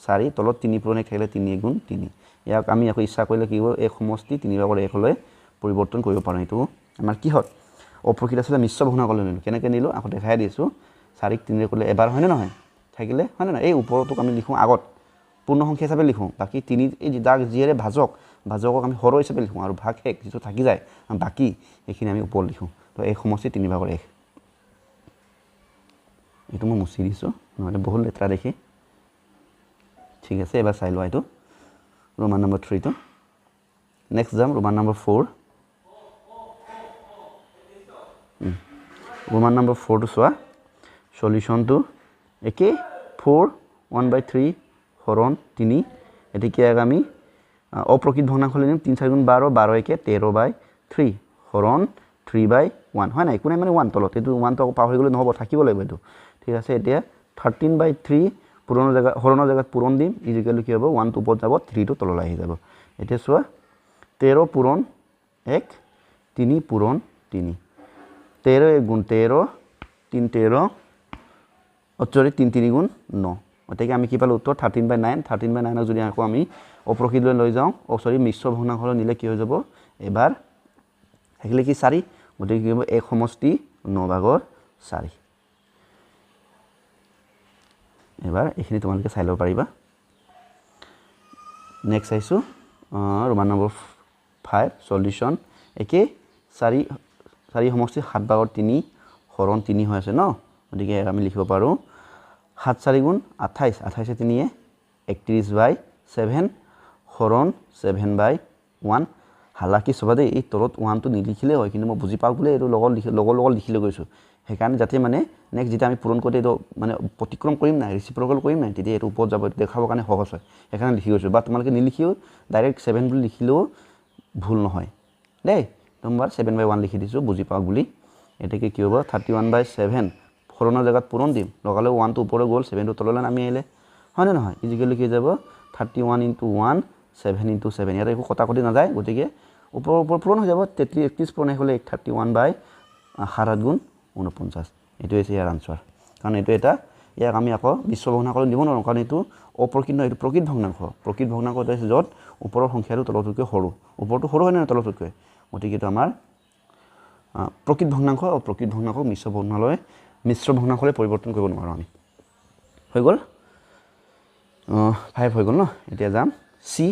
4 তলত 3 পূৰণ 1 থাকিলে 3 1 গুণ 3 ইয়াক আমি আকৌ ইচ্ছা কৰিলে কি হ'ব এই সমষ্টি 3/1 লৈ পৰিৱৰ্তন কৰিব পাৰোঁ এটো আমাৰ কি হয় অপ্ৰকৃত আছে মিশ্ৰ ভগ্নাংক লৈ নিলো কেনেকৈ নিলো আকৌ দেখাই দিছো 4 ক 3 ৰে কৰিলে এবাৰ হয় নে নহয় থাকিলে হয় নে নহয় এই ওপৰটোক আমি লিখো আগত পূৰ্ণ সংখ্যা হিচাপে লিখো বাকি 3 এই দাগ জিৰে ভাজকক আমি হৰ হিচাপে লিখো আৰু ভাগ এক যেটো থাকি যায় বাকি এইখিনি আমি ওপৰত লিখো তো এই সমষ্টি 3/1 এটো মই মুছি দিছো নহলে বহুত লেতৰা দেখি ঠিক আছে এবাৰ চাই লোৱা এটো ৰোমান নম্বৰ 3 টো নেক্সট যাম ৰোমান নম্বৰ 4 ৰোমান নম্বৰ 4 টো চোৱা সলিউশনটো একে 4 1/3 হৰণ 3 এটিকে আমি অপ্ৰকৃত ভগ্নাংশ লিখিম 3 4 গুণ 12 12 একে 13/3 হৰণ 3/1 হয় না একো নাই মানে 1 তলত এটো 1 টো পাৰ হৈ গলে নহব থাকিব লাগিব এটো ঠিক আছে এতিয়া 13/3 পূৰণৰ জায়গা হৰণৰ জায়গাত পূৰণ দিম ইজিক্যাল কি হ'ব 1 টো ওপৰত যাব 3 টো তললৈ আহি যাব এতিয়া চোৱা 13 পূৰণ 1 3 পূৰণ 3 13 1 গুণ 13 3 13 অচৰি 3 3 গুণ 9 অতকে আমি কি পালো উত্তৰ 13/9 13/9 যদি আকৌ আমি অপ্ৰকৃত লৈ যাওঁ সৰি মিশ্ৰ ভগ্নাংশ নিলে কি হৈ যাব এবাৰ থাকিলে কি 4 গতিকে কি হ'ব এক সমষ্টি 9/4 এবাৰ এইখিনি তোমালোকে চাই লব পাৰিবা নেক্সট আইছো ৰোমান নম্বৰ 5 সলিউশন একে 4 সমষ্টি 7/3 হৰণ 3 হৈ আছে ন গতিকে আমি লিখিব পাৰো 7 4 গুণ 28 28 3 31/7 হৰণ 7/1 হালাকি সবা দে এই তলত 1 টো নিলিখিলে হয় কিন্তু মই বুজি পাও বলে এটো লগৰ লিখিলে গৈছো হেকাৰণে যাতে মানে নেক্সট যেটা আমি পূৰণ কৰি এটো মানে প্ৰতিক্ৰম কৰিম না ৰেচিপ্ৰকেল কৰিম না তেতিয়া এটো ওপৰত যাব দেখাবৰ কাৰণে সহজ হয় হেকাৰণে লিখি গৈছো বা তোমালোকে নিলিখিও ডাইৰেক্ট 7 বুলি লিখিলেও ভুল নহয় দেই নম্বৰ 7/1 লিখি দিছো বুজি পাওক বুলি এটাকে কি হ'ব 31/7 হৰণৰ জায়গাত পূৰণ দিম লগালে 1 টো ওপৰে গল 7 টো তললৈ নামি আহিলে হয় না নহয় ইজিক্যাল কি যাব 31 * 1 7 * 7 ইয়াৰ একো কটা কটি না যায় গতিকে ওপৰ পূৰণ হৈ যাব 33 31 পূৰণ হলে 31/7 গুণ 49 এটো হৈছে ইয়াৰ আনসাৰ কাৰণ এটো এটা ইয়াক আমি আকৌ মিশ্ৰ ভগ্নাংশ দিব নোৱাৰো কাৰণ এটো অপ্ৰকৃত নহয় এটো প্ৰকৃত ভগ্নাংশ হৈছে যত ওপৰৰ সংখ্যাটো তলতকৈ সৰু ওপৰটো সৰু হয় না তলতকৈ গতিকে এটো আমাৰ প্ৰকৃত ভগ্নাংশ আৰু প্ৰকৃত ভগ্নাংশ মিশ্ৰ ভগ্নাংশলৈ পৰিৱৰ্তন কৰিব নোৱাৰো আমি হৈ গল 5 হৈ গল ন এতিয়া যাম সি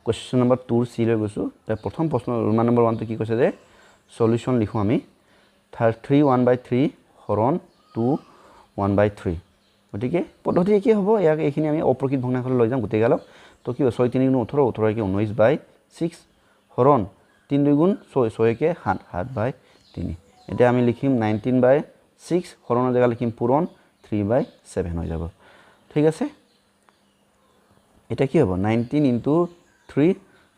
কোৱেশ্চন নম্বৰ 2 সি লৈ গৈছো তাৰ প্ৰথম প্ৰশ্ন ৰোমান নম্বৰ 1 টো কি কৈছে যে সলিউশন লিখো আমি 3 1/3 হৰণ 2 1/3 গতিকে পদ্ধতি কি হ'ব ইয়াক এইখিনি আমি অপ্ৰকৃত ভগ্নাংশলৈ লৈ যাম গুটেগালক তো কি 6 3 গুণ 18 18 কে 19/6 হৰণ 3 2 গুণ 6 6 কে 7 7/3 এটা আমি লিখিম 19/6 হৰণৰ জায়গা লিখিম পূৰণ 3/7 হৈ যাব ঠিক আছে এটা কি হ'ব 19 * 3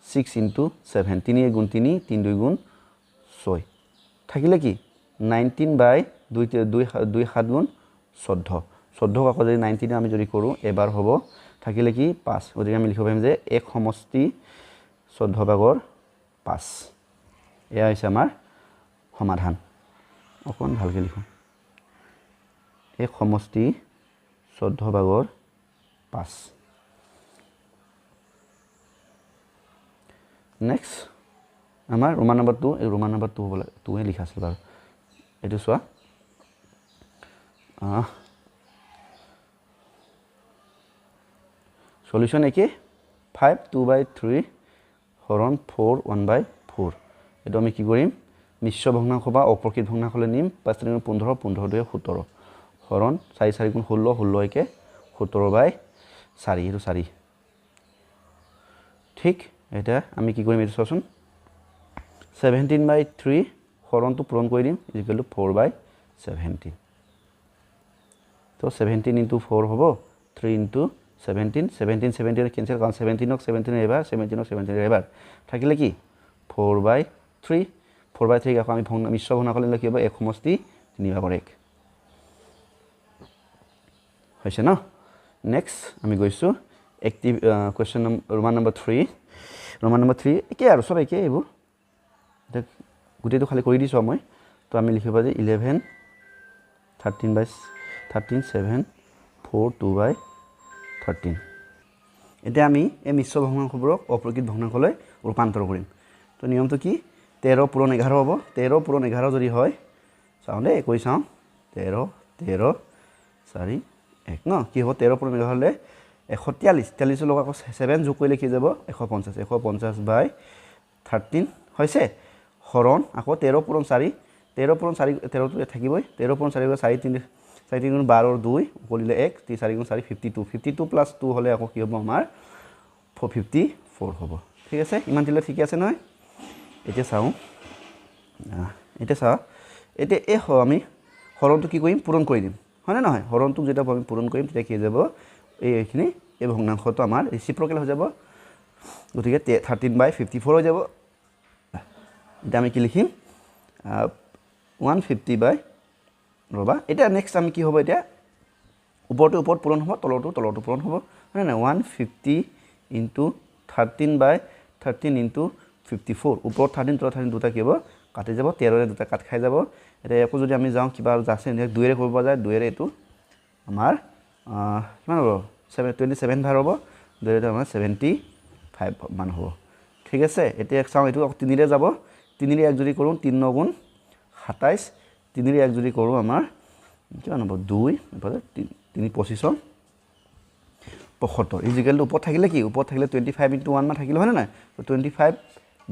6 * 7 3 1 গুণ 3 3 2 গুণ 6 থাকিলে কি 19/2 7 গুণ 14 14 আকৌ যদি 19 আমি যদি কৰো এবাৰ হ'ব থাকিলে কি 5 গতিকে আমি লিখিব পাৰিম যে এক সমষ্টি 14/5 এয়া হৈছে আমাৰ সমাধান অকন ভালকে লিখো এক সমষ্টি 14/5 নেক্সট আমাৰ ৰোমান নম্বৰ 2 এই ৰোমান নম্বৰ 2 বলে 2 এ লিখা আছিল বাৰু এটো চোৱা সলিউশন একে 5 2/3 হৰণ 4 1/4 এটো আমি কি কৰিম মিশ্ৰ ভগ্নাংশ বা অপ্ৰকৃত ভগ্নাংশলৈ নিম 5 3 15 15 2 17 হৰণ 4 4 গুণ 16 16 একে 17/4 এটো 4 ঠিক এটা আমি কি কৰিম এটো চোৱাচোন 17/3 হৰণটো পূৰণ কৰি দিম ইকুৱেল টু 4/17 তো 17 * 4 হ'ব 3 * 17 কেঞ্চেল কাৰণ 17ক 17 এবাৰ 17ক 17 এবাৰ থাকিলে কি 4/3 4/3 আকৌ আমি মিশ্ৰ ভগ্নাংশ লিখিলে কি হ'ব এক সমষ্টি 3/1 হৈছে ন নেক্সট আমি গৈছো এক্টিভ কোৱেশ্চন ৰোমান নম্বৰ 3 একে আৰু সব একে এইবোৰ গুটেটো খালি কৰি দিছো মই তো আমি লিখিব যে 11 13 7 4 2/13 এতিয়া আমি এই মিশ্ৰ ভগ্নাংশবোৰক অপ্ৰকৃত ভগ্নাংশলৈ ৰূপান্তৰ কৰিম তো নিয়মটো কি 13 পূৰণ 11 হ'ব 13 পূৰণ 11 যদি হয় চাওঁ দেই কৈ চাওঁ 13 4 1 ন কি হ'ব 13 পূৰণ 11 হ'লে 143 লগ আকৌ 7 যোগ কৰিলে কি যাব 150/13 হৈছে হৰণ আকৌ 13 পূৰণ 4 13 পূৰণ 4 13 থাকিবই 13 পূৰণ 4 4 3 4 গুণ 12 আৰু 2 কৰিলে 1 4 গুণ 4 52 প্লাছ 2 হ'লে আকৌ কি হ'ব আমাৰ 454 হ'ব ঠিক আছে ইমান দিলে ঠিক আছে নহয় এতিয়া চাওঁ এতিয়া এই আমি হৰণটো কি কৰিম পূৰণ কৰি দিম হয়নে নহয় হৰণটোক যেতিয়া আমি পূৰণ কৰিম তেতিয়া কি যাব এইখিনি এই ভগ্নাংশটো আমাৰ ৰেচিপ্ৰকেল হৈ যাব গতিকে 13/54 হৈ যাব এতিয়া আমি কি লিখিম 150 ৰবা এটা নেক্সট আমি কি হ'ব এতিয়া ওপৰটো ওপৰত পূৰণ হ'ব তলৰটো পূৰণ হ'ব হয় না 150 * 13/13 * 54 ওপৰত 13 তলত 13 দুটা কি হ'ব কাটি যাব 13 ৰে দুটা কাট খাই যাব এটা একো যদি আমি যাওঁ কিবা আছে 2 ৰে কৰিব যায় 2 ৰে এটো আমাৰ কিমান হ'ব 27 ভাৰ হ'ব 2 ৰে আমাৰ 75 মান হ'ব ঠিক আছে এতিয়া চাওঁ এটো 3 ৰে যাব 3 ৰে 1 যদি কৰোঁ 3 9 গুণ 27 3 ৰে 1 যদি কৰোঁ আমাৰ কিমান হ'ব 2 এফালে 3 25 75 ইজিকেল ওপৰত থাকিলে কি ওপৰত থাকিলে 25 * 1 মান থাকিলে হয় না 25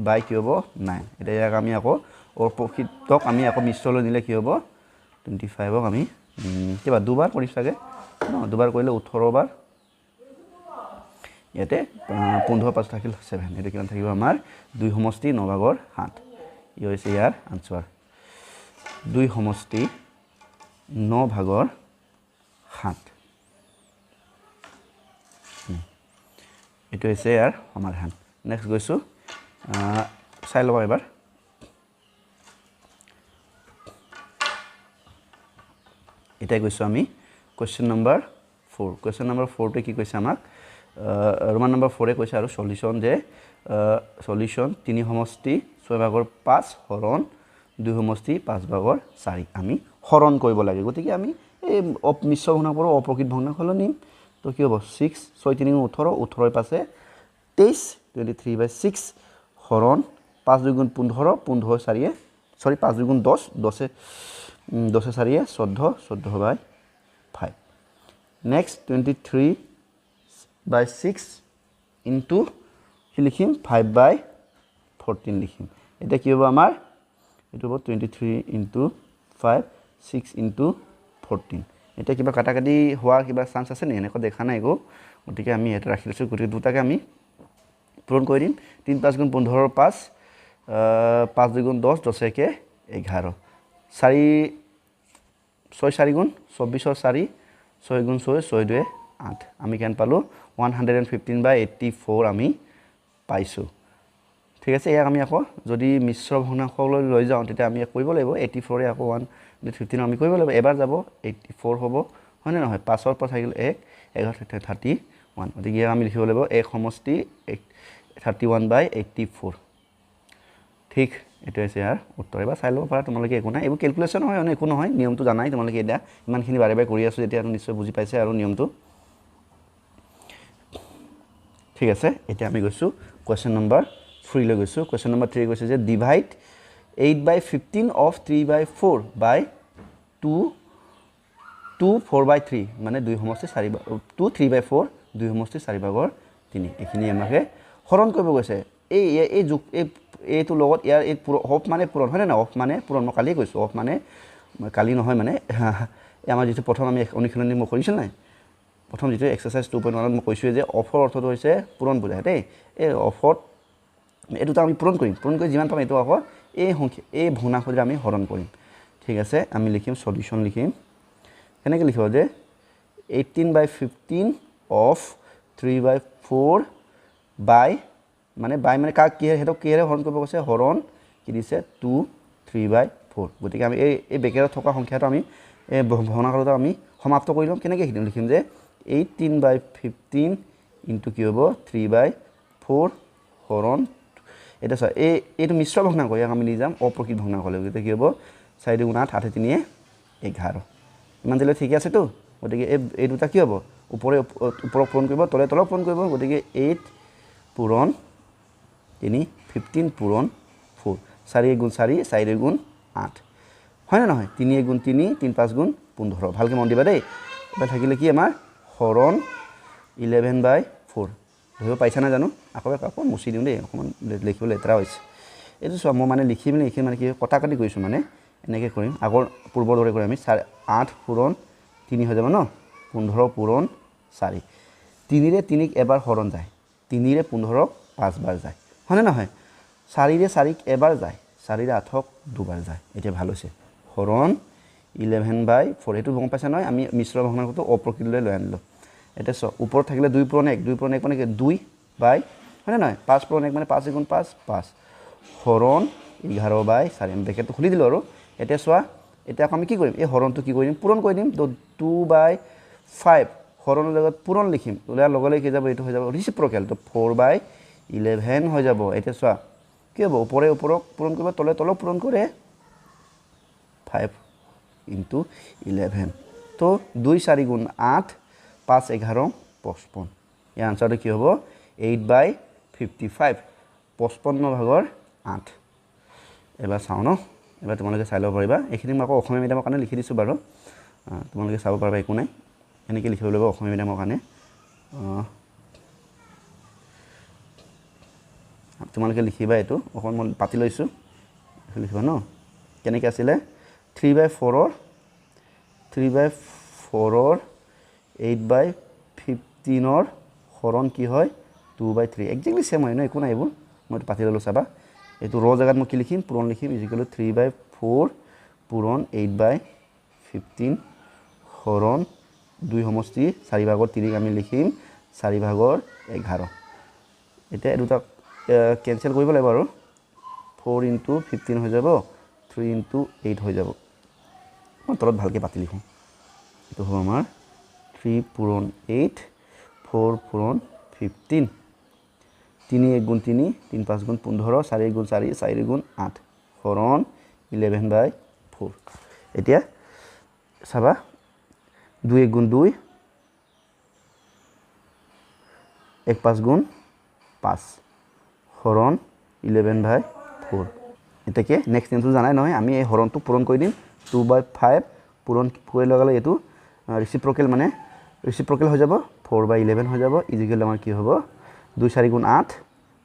বাই কি হ'ব 9 এটা ইয়াক আমি আকৌ অপ্ৰকৃতক আমি আকৌ মিশ্ৰলৈ নিলে কি হ'ব 25ক আমি কিবা দুবাৰ কৰি চাগে ন দুবাৰ কৰিলে 18 বাৰ ইয়াতে 15 পাঁচ থাকিল 7 এটা কিমান থাকিব আমাৰ 2 সমষ্টি 9/7 ই হৈছে ইয়াৰ আনসাৰ 2 সমষ্টি 9/7 এটো হৈছে ইয়াৰ সমাধান নেক্সট গৈছো চাই লব এবাৰ এটা গৈছো আমি কোৱেশ্চন নম্বৰ 4 কোৱেশ্চন নম্বৰ 4 তে কি কৈছে আমাক ৰোমান নম্বৰ 4 এ কৈছে আৰু সলিউশন যে সলিউশন 3 সমষ্টি 6/5 হৰণ 2 সমষ্টি 5/4 আমি হৰণ কৰিব লাগে গতিকে আমি এই মিশ্ৰ ভগ্নাংশৰ অপ্ৰকৃত ভগ্নাংশলৈ নিম তো কি হ'ব 6 6 3 18 18 পাছে 23 23/6 হৰণ 5 2 গুণ 15 15 4 সরি 5 2 গুণ 10 10 10 4 14 14/5 নেক্সট 23/6 ইনটু কি লিখিম 5/14 লিখিম এটা কি হ'ব আমাৰ এটো হ'ব 23 * 5 6 * 14 এটা কিবা কাটাকাটি হোৱাৰ কিবা চান্স আছে নে এনেকৈ দেখা নাই গো গতিকে আমি এটা ৰাখি লৈছো গতিকে দুটাকে আমি পূৰণ কৰি দিম 3 5 গুণ 15 5 5 2 গুণ 10 10 1 11 4 6 4 গুণ 24 4 6 গুণ 6 6 2 8 আমি কেন পালো 115/84 আমি পাইছো ঠিক আছে ইয়াক আমি আকৌ যদি মিশ্ৰ ভগ্নাংশলৈ লৈ যাওঁ তেতিয়া আমি কৰিব লাগিব 84 এ আকৌ 115 আমি কৰিব লাগিব এবাৰ যাব 84 হ'ব হয় না নহয় 5 ৰ পৰা থাকিল 1 11 31 গতিকে আমি লিখিব লাগিব এক সমষ্টি 31/84 ঠিক এটো আছে ইয়াৰ উত্তৰ এবাৰ চাই লব পাৰা তোমালোকে একো নাই এইবোৰ ক্যালকুলেশন হয় একো নহয় নিয়মটো জানাই তোমালোকে এটা ইমানখিনি বাৰে বাৰে কৰি আছো এতিয়া নিশ্চয় বুজি পাইছে আৰু নিয়মটো ঠিক আছে এতিয়া আমি গৈছো কোৱেশ্চন নম্বৰ 3 লৈ গৈছো কোৱেশ্চন নম্বৰ 3 কৈছে যে ডিভাইড 8/15 of 3/4 by 2 4/3 মানে 2 সমষ্টি 4 2 3/4 2 সমষ্টি 4/3 এখিনি আমাকে হৰণ কৰিব গৈছে এই যোগ এইটো লগত ইয়াৰ এই অফ মানে পূৰণ হয় না অফ মানে পূৰণ মই কালি কৈছো অফ মানে কালি নহয় মানে আমাৰ যেটো প্ৰথম আমি অনুশীলনী মই কৰিছিল নাই প্ৰথম যেটো এক্সাৰসাইজ 2.1 মই কৈছো যে অফৰ অৰ্থটো হৈছে পূৰণ বুজায় দেই এই অফত এটো আমি পূৰণ কৰি যিমান পাম এটো আকৌ এই ভগ্নাংশৰে আমি হৰণ কৰিম ঠিক আছে আমি লিখিম সলিউশন লিখিম কেনেকৈ লিখিব যে 18/15 of 3/4 বাই মানে কাক কিহে সেইটো কিহেৰে হৰণ কৰিব কৈছে হৰণ কি দিছে 2 3/4 গতিকে আমি এই বেকেটত থকা সংখ্যাটো আমি এই ভগ্নাংশটো আমি সমাপ্ত কৰি ল'ম কেনেকৈ লিখিম যে 18/15 ইনটু কি হ'ব 3/4 হৰণ এটা চোৱা এইটো মিশ্ৰ ভগ্নাংশ ইয়াক আমি লৈ যাম অপ্ৰকৃত ভগ্নাংশলৈ গতিকে কি হ'ব 4 × 8 8 × 3 11 ইমান দিলে ঠিকে আছেতো গতিকে এই দুটা কি হ'ব ওপৰক পূৰণ কৰিব তলে পূৰণ কৰিব গতিকে 8 পূৰণ 3 15 পূৰণ 4 4 × 4 4 × 8 হয় নে নহয় 3 × 3 3 5 × 15 ভালকৈ মন দিবা দেই এবাৰ থাকিলে কি আমাৰ হৰণ 11/4 ধৰিব পাৰিছা না জানো আকৌ মুচি দিওঁ দেই অকণমান লিখিবলৈ লেতেৰা হৈছে এইটো চোৱা মই মানে লিখি মানে কি কটা কাটি কৰিছোঁ মানে এনেকৈ কৰিম আগৰ পূৰ্বৰ দৰে কৰি আমি 8 পূৰণ 3 হৈ যাব ন 15 পূৰণ 4 3ৰে 3ক এবাৰ হৰণ যায় 3ৰে 15ক 5 বাৰ যায় হয়নে নহয় 4ৰে 4ক এবাৰ যায় 4ৰে 8ক দুবাৰ যায় এতিয়া ভাল হৈছে হৰণ 11/4 এইটো গম পাইছা নহয় আমি মিশ্ৰ ভগ্নাংশটো অপ্ৰকৃতলৈ লৈ আনিলোঁ এতিয়া চোৱা ওপৰত থাকিলে 2 পূৰণ 1 2 পূৰণ 1 মানে কি 2 বাই হয়নে নহয় 5 পূৰণ 1 মানে 5 × 5 5 হৰণ 11/4 আমি বেকেটটো খুলি দিলোঁ আৰু এতিয়া চোৱা এতিয়া আকৌ আমি কি কৰিম এই হৰণটো কি কৰি দিম পূৰণ কৰি দিম তো 2/5 হৰণৰ লগত পূৰণ লিখিম ওলোৱাৰ লগে লগে কি যাব এইটো হৈ যাব ৰিচিপ্ৰকেল তো 4/11 হৈ যাব এতিয়া চোৱা কি হ'ব ওপৰক পূৰণ কৰিব তলে পূৰণ কৰে 5 × 11 তো 2 4 × 8 5 11 55 ইয়াৰ আনচাৰটো কি হ'ব 8/55 55/8 এবাৰ চাওঁ ন এবাৰ তোমালোকে চাই ল'ব পাৰিবা এইখিনি মই আকৌ অসমীয়া মিডিয়ামৰ কাৰণে লিখি দিছোঁ বাৰু তোমালোকে চাব পাৰিবা একো নাই এনেকৈ লিখিব লাগিব অসমীয়া মিডিয়ামৰ কাৰণে তোমালোকে লিখিবা এইটো অকণ মই পাতি লৈছোঁ লিখিবা ন কেনেকৈ আছিলে 3/4 8/15 হৰণ কি হয় 2/3 একজেক্টলি চেম হয় ন একো নাই এইবোৰ মই এইটো পাতি ল'লোঁ চাবা এইটো ৰ জেগাত মই কি লিখিম পূৰণ লিখিম ইজিকেল 3/4 পূৰণ 8/15 হৰণ 2 সমষ্টি 4/3 আমি লিখিম 4/11 এতিয়া এই দুটা কেনচেল কৰিব লাগিব আৰু 4 × 15 হৈ যাব 3 × 8 হৈ যাব মই তলত ভালকৈ পাতি লিখোঁ এইটো হ'ব আমাৰ 3 পূৰণ 8 4 পূৰণ 15 3 1 × 3 3 5 × 15 4 × 4 4 × 8 হৰণ 11/4 এতিয়া চাবা 2 1 × 2 1 5 × 5 হৰণ 11/4 এতিয়াকে নেক্সট টেনটো জানাই নহয় আমি এই হৰণটো পূৰণ কৰি দিম 2/5 পূৰণ কৰি লগালে এইটো ৰিচিপ্ৰকেল মানে ৰিচিপ্ৰকেল হৈ যাব 4/11 হৈ যাব ইজিকেল আমাৰ কি হ'ব 2 4 × 8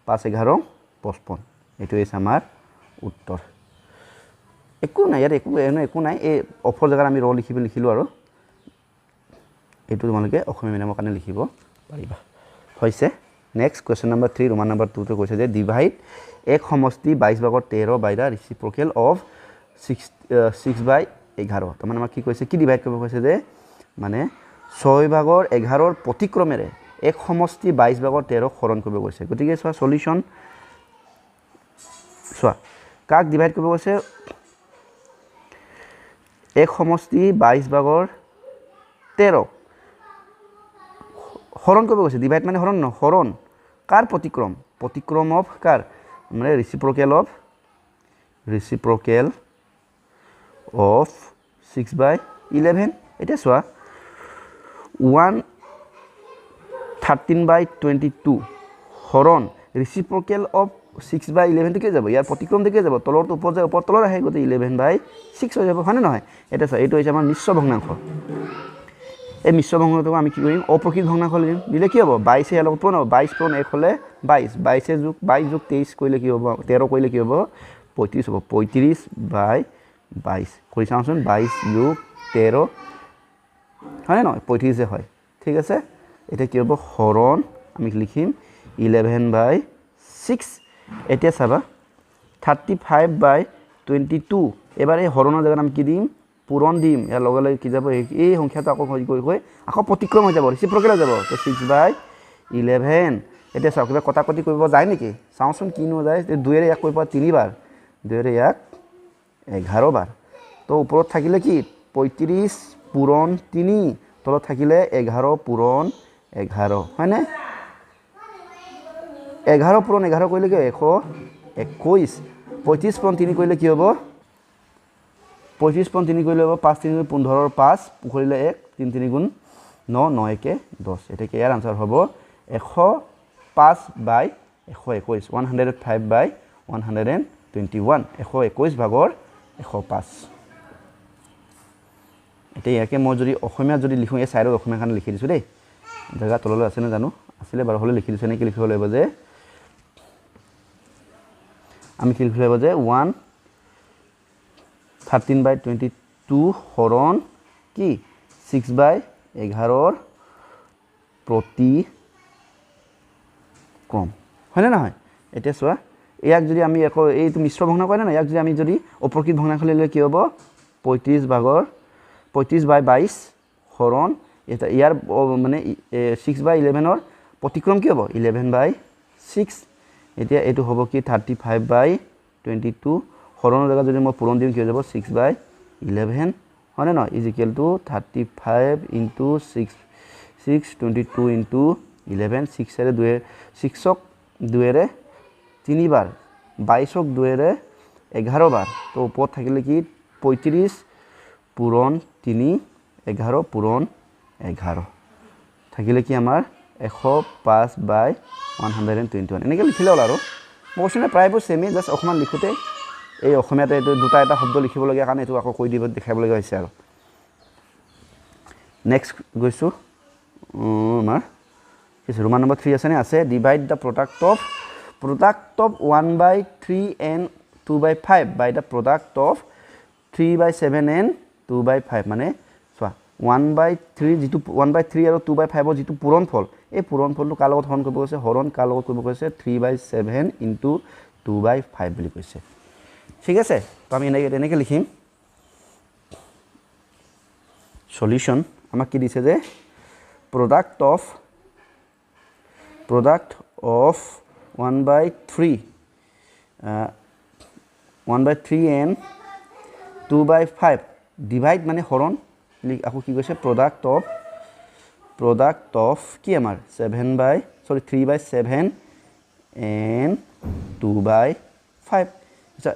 5 11 55 এইটো হৈছে আমাৰ উত্তৰ একো নাই ইয়াত একো নাই এই অফৰ জেগাত আমি ৰ লিখিলোঁ আৰু এইটো তোমালোকে অসমীয়া মিডিয়ামৰ কাৰণে লিখিব পাৰিবা হৈছে next question number 3 Roman number 2 টো কৈছে যে ডিভাইড এক সমষ্টি 22/13 বাই দা ৰিচিপ্ৰকেল অফ 6/11 তাৰমানে আমাক কি কৈছে কি ডিভাইড কৰিব কৈছে যে মানে 6/11 প্ৰতিক্ৰমেৰে এক সমষ্টি 22/13 হৰণ কৰিব কৈছে গতিকে চোৱা সলিউশন চোৱা কাক ডিভাইড কৰিব কৈছে এক সমষ্টি 22/13 হৰণ কৰিব কৈছে ডিভাইড মানে হৰণ ন হৰণ কাৰ প্ৰতিক্ৰম অফ কাৰ মানে ৰিচিপ্ৰকেল অফ 6/11 এতিয়া চোৱা 113/22 হৰণ ৰিচিপ্ৰকেল অফ 6/11 কে যাব ইয়াৰ প্ৰতিক্ৰম দিকে যাব তলৰটো ওপৰ যায় ওপৰ তলৰ আহে গতি 11/6 হৈ যাব হয় নহয় এটা চোৱা এইটো হৈছে আমাৰ মিশ্ৰ ভগ্নাংশ এই মিশ্ৰ ভগ্নাংশটো আমি কি কৰিম অপ্ৰকৃত ভগ্নাংশ লিখিম দিলে কি হ'ব 22 এৰ লগত পূৰণ হ'ব 22 পূৰণ 1 হলে 22 22 যোগ 23 কৰিলে কি হ'ব 13 কৰিলে কি হ'ব 35 হ'ব 35/22 কৰি চাওঁচোন 22 যোগ 13 হয় নহয় 35 হয় ঠিক আছে এটা কি হ'ব হৰণ আমি লিখিম 11/6 এতিয়া চাবা 35/22 এবাৰ এই হৰণৰ জায়গাত আমি কি দিম পূৰণ দিম ইয়াৰ লগে লগে কি যাব এই সংখ্যাটো আকৌ হৈ আকৌ প্ৰতিক্ৰম হৈ যাব ৰিচিপ্ৰকেল হৈ যাব তো 6/11 11 এতিয়া চাওক কিবা কটাকটি কৰিব যায় নেকি চাওঁচোন কিনো যায় 2 ৰে ইয়াক কৰিব 3 বাৰ 2 ৰে ইয়াক 11 বাৰ তো ওপৰত থাকিলে কি 35 পূৰণ 3 তলত থাকিলে 11 পূৰণ 11 হয়নে 11 পূৰণ 11 কৰিলে কি 121 35 পূৰণ 3 কৰিলে কি হ'ব 35 পূৰণ 3 কৰিলে হ'ব 5 3 15 5 পুখুৰীলে 1 3 3 গুণ 9 9 1 10 এটা কি ইয়াৰ আনসাৰ হ'ব 105 বাই 121 105 বাই 121 121 ভাগৰ 105 এটা ইয়াকে মই যদি অসমীয়া যদি লিখো এই সাইডত অসমীয়া খান লিখি দিছো দেই জায়গা তললৈ আছে না জানো আছিলে বাৰু হলে লিখি দিছো নে কি লিখিব লাগিব যে আমি কি লিখিব লাগিব যে 1 13 বাই 22 হৰণ কি 6 বাই 11 প্ৰতি ক্ৰম হয়নে নহয় এতিয়া চোৱা ইয়াক যদি আমি আকৌ এইটো মিশ্ৰ ভগ্ন কয় না ইয়াক যদি আমি যদি অপৰকৃত ভগ্নাংশ ললে কি হ'ব 35 ভাগৰ 35 বাই 22 হৰণ এটা ইয়াৰ মানে 6 বাই 11 ৰ প্ৰতিক্ৰম কি হ'ব 11 বাই 6 এতিয়া এটো হ'ব কি 35 বাই 22 হৰণৰ জায়গা যদি মই পূৰণ দিম কি হৈ যাব 6 বাই 11 হয়নে নহয় is equal two 35 into 6 22 into 11 6 ৰে 2 6ক 2 ৰে 3 বাৰ 22ক 2 ৰে 11 বাৰ তো ওপৰত থাকিলে কি 35 পূৰণ 3 11 পূৰণ 11 থাকিলে কি আমাৰ 105 বাই 121 এনেকৈ লিখিলে হ'ল আৰু মোৰছনে প্ৰায়বোৰ সেমে জাস্ট অকমান লিখোতে এই অসমীয়াতে এইটো দুটা এটা শব্দ লিখিব লগা কাৰণে এইটো আকৌ কৈ দিব দেখাব লগা হৈছে আৰু নেক্সট গৈছো আমাৰ কিছু ৰোমান নম্বৰ 3 আছে নে আছে divide the product of 1/3 and 2/5 by the product of 3/7 and 2/5 মানে চোৱা 1/3 যেটো 1/3 আৰু 2/5 যেটো পূৰণফল এই পূৰণফলটো কাৰ লগত হৰণ কৰিব কৈছে হৰণ কাৰ লগত কৰিব কৈছে 3/7 into 2/5 বুলি কৈছে ঠিক আছে তো আমি এনেকৈ লিখিম সলিউশন আমাক কি দিছে যে product of 1/3 and 2/5 divide মানে হৰণ আকৌ কি কৈছে product of কি আমাৰ 3/7 and 2/5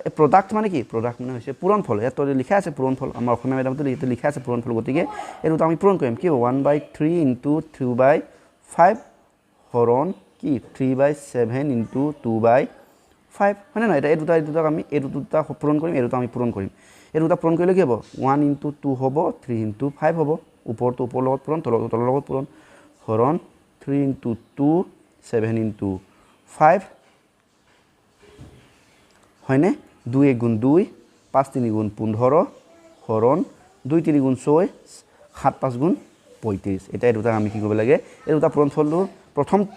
এই product মানে কি product মানে হৈছে পূৰণফল ইয়াত লিখা আছে পূৰণফল আমাৰ অসমীয়া মেডামটো এইটো লিখা আছে পূৰণফল গতিকে এইটো আমি পূৰণ কৰিম কি 1/3 into 2/5 হৰণ কি 3/7 into 2/5 হয় না এটা এই দুটা আমি এই দুটা পূৰণ কৰিম এই দুটা আমি পূৰণ কৰিম এই দুটা পূৰণ কৰিলে কি হ'ব 1 into 2 হ'ব 3 into 5 হ'ব ওপৰটো ওপৰ লগত পূৰণ তলৰ লগত পূৰণ হৰণ 3 into 2 7 into 5 হয়নে 2 1 গুণ 2 5 3 গুণ 15 হৰণ 2 3 গুণ 6 7 5 গুণ 35 এটা এই দুটা আমি কি কৰিব লাগে এই দুটা পূৰণফলটো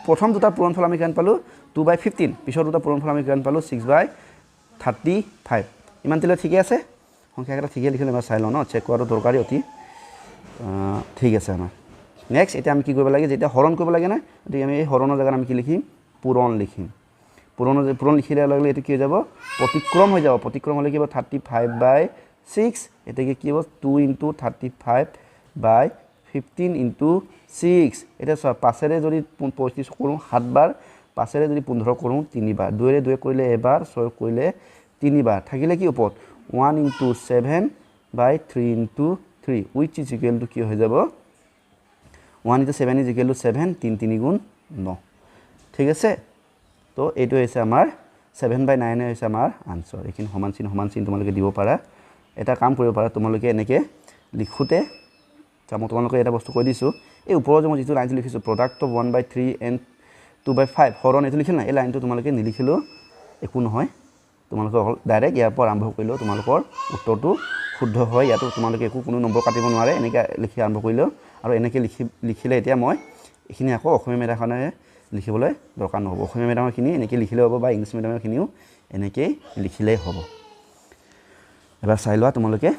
প্ৰথম দুটা পূৰণফল আমি কিমান পালো 2/15 পিছৰ দুটা পূৰণফল আমি কিমান পালো 6/35 ইমান তিলে ঠিক আছে সংখ্যাটা ঠিকই লিখিলে মই চাই লওঁ ন চেক কৰাটো দৰকাৰী অতি ঠিক আছে আমাৰ নেক্সট এটা আমি কি কৰিব লাগে যেতিয়া হৰণ কৰিব লাগে না গতিকে আমি এই হৰণৰ জায়গাত আমি কি লিখিম পূৰণ লিখিম পূৰণ লিখিলে লগে এটো কি হৈ যাব প্ৰতিক্ৰম হৈ যাব প্ৰতিক্ৰম হলে কি হ'ব 35/6 এটাকে কি হ'ব 2 into 35/15 into 6 এটা সব পাছেৰে যদি 35 কৰোঁ 7 বাৰ পাছেৰে যদি 15 কৰোঁ 3 বাৰ 2 ৰে 2 কৰিলে এবাৰ 6 কৰিলে 3 বাৰ থাকিলে কি ওপৰত 1 into 7/3 into 3 which is equal to কি হৈ যাব 1 into 7 is equal to 7 3 3 গুণ 9 ঠিক আছে তো এইটো হৈছে আমাৰ 7/9 হৈছে আমাৰ আনসাৰ একিন সমান চিন তোমালোকে দিব পাৰা এটা কাম কৰিব পাৰা তোমালোকে এনেকে লিখোতে মই তোমালোকে এটা বস্তু কৈ দিছো এই ওপৰৰ যে মই যেটো লাইনটো লিখিছো product of 1/3 and 2/5 হৰণ এটো লিখিল না এই লাইনটো তোমালোকে নিলিখিলো একো নহয় তোমালোকে ডাইৰেক্ট ইয়াৰ পৰা আৰম্ভ কৰিলো তোমালোকৰ উত্তৰটো শুদ্ধ হয় ইয়াতো তোমালোকে একো কোনো নম্বৰ কাটিব নোৱাৰে এনেকৈ লিখি আৰম্ভ কৰিলো আৰু এনেকৈ লিখিলে এতিয়া মই এখিনি আকৌ অসমীয়া মেধাখনে লিখিবলৈ দৰকাৰ নহব অসমীয়া মেধামখিনি এনেকৈ লিখিলে হ'ব বা ইংলিছ মেধামখিনিও এনেকৈ লিখিলেই হ'ব এবাৰ চাই লোৱা তোমালোকে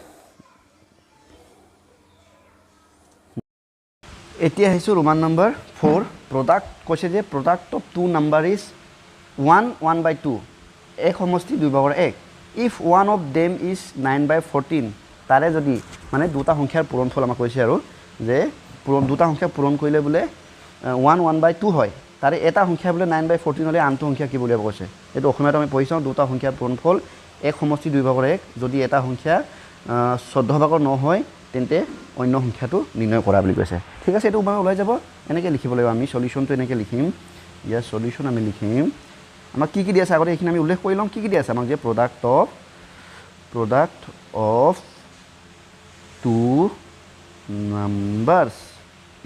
এতিয়া আহিছো ৰোমান নম্বৰ 4 প্ৰডাক্ট কৈছে যে product of two number is 1/2 এক সমষ্টি 2/1 if one of them is 9/14 তাৰে যদি মানে দুটা সংখ্যাৰ পূৰণফল আমাক কৈছে আৰু যে দুটা সংখ্যা পূৰণ কৰিলে বোলে 1/2 হয় তাৰে এটা সংখ্যা বোলে 9/14 হ'লে আনটো সংখ্যা কি বুলিব কৈছে এইটো অসমীয়াত আমি পঢ়িছোঁ দুটা সংখ্যাৰ পূৰণফল এক সমষ্টি 2/1 যদি এটা সংখ্যা 14/9 হয় তেন্তে অন্য সংখ্যাটো নিৰ্ণয় কৰা বুলি কৈছে ঠিক আছে এইটো মানে ওলাই যাব এনেকৈ লিখিব লাগিব আমি সলিউশ্যনটো এনেকৈ লিখিম ইয়াৰ সলিউশ্যন আমি লিখিম আমাক কি দিয়া আছে আগতে এইখিনি আমি উল্লেখ কৰি লওঁ কি দিয়া আছে আমাক যে product of two numbers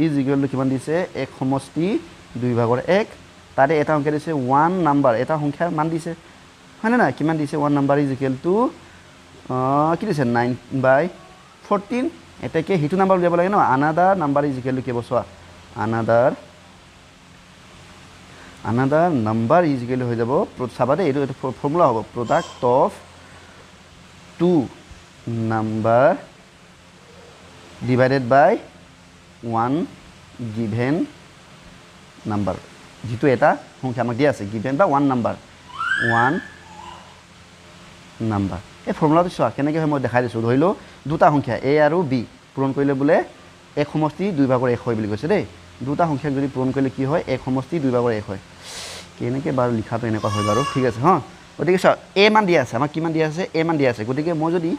is equal to কিমান দিছে এক সমষ্টি 2/1 তাৰে এটা সংখ্যা দিছে 1 নাম্বাৰ এটা সংখ্যাৰ মান দিছে হয়নে নাই কিমান দিছে 1 নাম্বাৰ ইজ ইকুৱেল টু কি দিছে 9/14 এটাকে হিটো নাম্বাৰ উলিয়াব লাগে ন another number is equal to কি হ'ব চোৱা আনাদাৰ নাম্বাৰ ইজ ইকুৱেল হৈ যাব চাবা দেই এইটো ফৰ্মুলা হ'ব product of two number divided by 1 given number যিটো এটা সংখ্যা আমাক দিয়া আছে গিভেন বা 1 নাম্বাৰ এই ফৰ্মুলাটো চোৱা কেনেকৈ হয় মই দেখাই দিছোঁ ধৰি লওঁ দুটা সংখ্যা এ আৰু বি পূৰণ কৰিলে বোলে এক সমষ্টি 2/1 হয় বুলি কৈছে দেই দুটা সংখ্যাক যদি পূৰণ কৰিলে কি হয় এক সমষ্টি 2/1 হয় কেনেকৈ বাৰু লিখাটো এনেকুৱা হয় বাৰু ঠিক আছে হঁ গতিকে চোৱা এ মান দিয়া আছে আমাক কিমান দিয়া আছে এ মান দিয়া আছে গতিকে মই যদি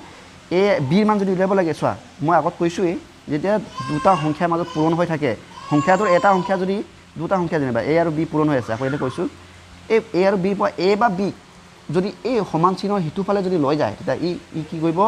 এ বিৰ মান যদি উলিয়াব লাগে চোৱা মই আগত কৈছোঁৱেই যেতিয়া দুটা সংখ্যাৰ মাজত পূৰণ হৈ থাকে সংখ্যাটোৰ এটা সংখ্যা যদি দুটা সংখ্যা যেনিবা এ আৰু বি পূৰণ হৈ আছে আকৌ এতিয়া কৈছোঁ এই এ আৰু বিৰ পৰা এ বা বি যদি এই সমান চিহ্নৰ সিটোফালে যদি লৈ যায় তেতিয়া ই কি কৰিব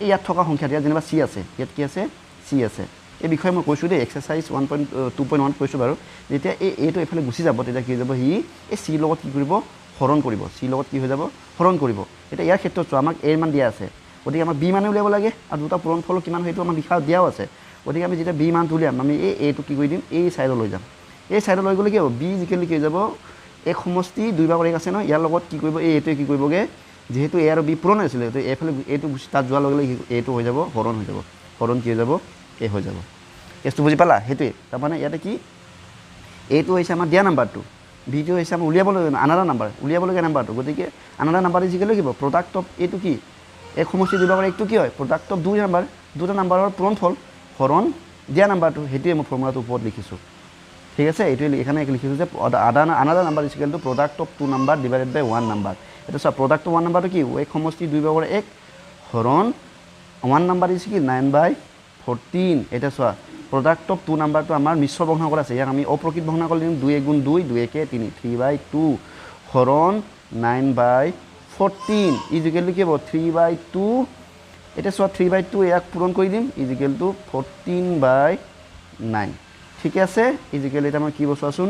এই ইয়াত থকা সংখ্যাটো ইয়াত যেনিবা চি আছে ইয়াত কি আছে চি আছে এই বিষয়ে মই কৈছোঁ দেই এক্সাৰচাইজ 1.2.1 কৈছোঁ বাৰু যেতিয়া এইটো এইফালে গুচি যাব তেতিয়া কি হৈ যাব সি এই চিৰ লগত কি কৰিব হৰণ কৰিব চিৰ লগত কি হৈ যাব হৰণ কৰিব এতিয়া ইয়াৰ ক্ষেত্ৰত চোৱা আমাক এৰ মান দিয়া আছে গতিকে আমাক বি মানে উলিয়াব লাগে আৰু দুটা পূৰণফল কিমান সেইটো আমাক লিখা দিয়াও আছে গতিকে আমি যেতিয়া বি মানটো উলিয়াম আমি এইটো কি কৰি দিম এই ছাইডত লৈ যাম এই ছাইডত লৈ গ'লে কি হ'ব বি জিকেলি কি হৈ যাব এক সমষ্টি 2/1 আছে নহয় ইয়াৰ লগত কি কৰিব এইটোৱে কি কৰিবগৈ যেহেতু এ আৰু বি পূৰণ হৈছিলে তো এইফালে এইটো তাত যোৱাৰ লগে লগে এইটো হৈ যাব হৰণ হৈ যাব হৰণ কি হৈ যাব এ হৈ যাব কেছটো বুজি পালা সেইটোৱে তাৰমানে ইয়াতে কি এইটো হৈছে আমাৰ দিয়া নাম্বাৰটো বিটো হৈছে আমাৰ উলিয়াবলগীয়া আনাদাৰ নাম্বাৰ উলিয়াবলগীয়া নাম্বাৰটো গতিকে আনাদাৰ নাম্বাৰ জিকেলি কি হ'ব প্ৰডাক্ট অফ এইটো কি এক সমষ্টি 2/1 কি হয় প্ৰডাক্ট অফ দুটা নাম্বাৰৰ পূৰণফল হৰণ দিয়া নাম্বাৰটো সেইটোৱে মই ফৰ্মুলাটোৰ ওপৰত লিখিছোঁ ঠিক আছে এইটোৱে এখানে লিখিছোঁ যে another number is equal to product of two number divided by 1 number এইটো চোৱা প্ৰডাক্ট অফ 1 নাম্বাৰটো কি এক সমষ্টি 2/1 হৰণ 1 নাম্বাৰ ইজ কি 9/14 এটা চোৱা প্ৰডাক্ট অফ টু নাম্বাৰটো আমাৰ মিশ্ৰ ভগ্নাংকৰ আছে ইয়াক আমি অপ্ৰকৃত ভগ্নাংকৰ দিম 2 × 2 2 × 3 3/2 হৰণ 9/14 ইজ ইকুৱেল টু কি হ'ব 3/2 এতিয়া চোৱা 3/2 ইয়াক পূৰণ কৰি দিম ইজ ইকুৱেল টু 14/9 ঠিক আছে ইজ ইকুৱেল এতিয়া মই কি চোৱাচোন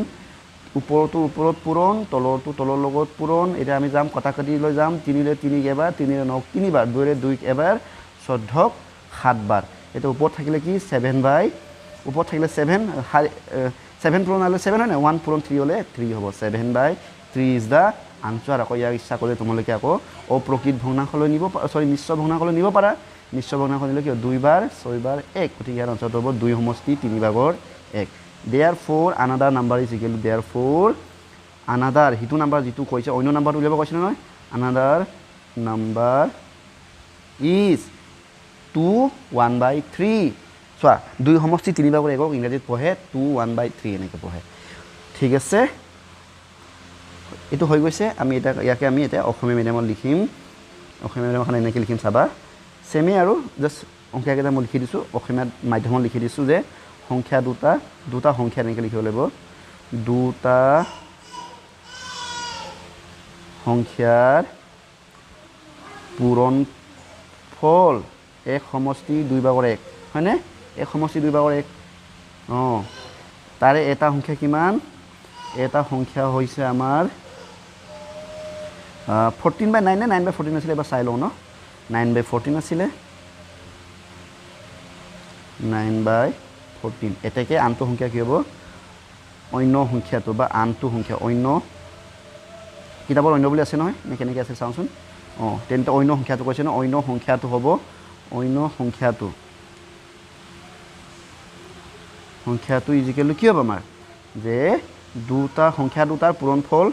ওপৰটো ওপৰত পূৰণ তলৰটো তলৰ লগত পূৰণ এতিয়া আমি যাম কটাকটি লৈ যাম 3 × 3 এবাৰ 3 × 9 তিনিবাৰ 2 × 2 এবাৰ 14 7বাৰ এটা ওপৰত থাকিলে কি 7/, ওপৰত থাকিলে 7 পূৰণ হ'লে 7 হয় নাই 1 পূৰণ 3 হ'লে 3 হ'ব 7/3 ইজ দ্য আনচাৰ আকৌ ইয়াক ইচ্ছা কৰিলে তোমালোকে আকৌ অপ্ৰকৃত ভগ্নাংশলৈ নিব মিশ্ৰ ভগ্নাংশলৈ নিব পাৰা মিশ্ৰ ভগ্নাংশ নিলে কি 2 বাৰ 6 বাৰ 1 গতিকে ইয়াৰ আনচাৰটো হ'ব 2 সমষ্টি 3/1 therefore another number is equal to therefore another হিটো নাম্বাৰ যিটো কৈছে অন্য নাম্বাৰটো উলিয়াব কৈছে নহয় another number is 2 1/3 চোৱা 2 সমষ্টি 3/1 ইংৰাজীত পঢ়ে 2 1/3 এনেকৈ পঢ়ে ঠিক আছে এইটো হৈ গৈছে আমি এটা ইয়াকে আমি এটা অসমীয়া মিডিয়ামত লিখিম অসমীয়া মিডিয়ামখন এনেকৈ লিখিম চাবা সেমে আৰু জাস্ট অংককেইটা মই লিখি দিছোঁ অসমীয়া মাধ্যমত লিখি দিছোঁ যে সংখ্যা দুটা সংখ্যা এনেকৈ লিখিব লাগিব দুটা সংখ্যাৰ পূৰণফল এক সমষ্টি 2/1 হয়নে এক সমষ্টি 2/1 তাৰে এটা সংখ্যা কিমান এটা সংখ্যা হৈছে আমাৰ 14/9 নে 9/14 আছিলে এবাৰ চাই লওঁ ন 9/14 আছিলে 9/14 এতেকে আনটো সংখ্যা কি হ'ব অন্য সংখ্যাটো বা আনটো সংখ্যা অন্য কিতাপৰ অন্য বুলি আছে নহয় নে কেনেকৈ আছে চাওঁচোন তেন্তে অন্য সংখ্যাটো কৈছে ন অন্য সংখ্যাটো হ'ব অন্য সংখ্যাটো ইজিকেলটো কি হ'ব আমাৰ যে সংখ্যা দুটাৰ পূৰণফল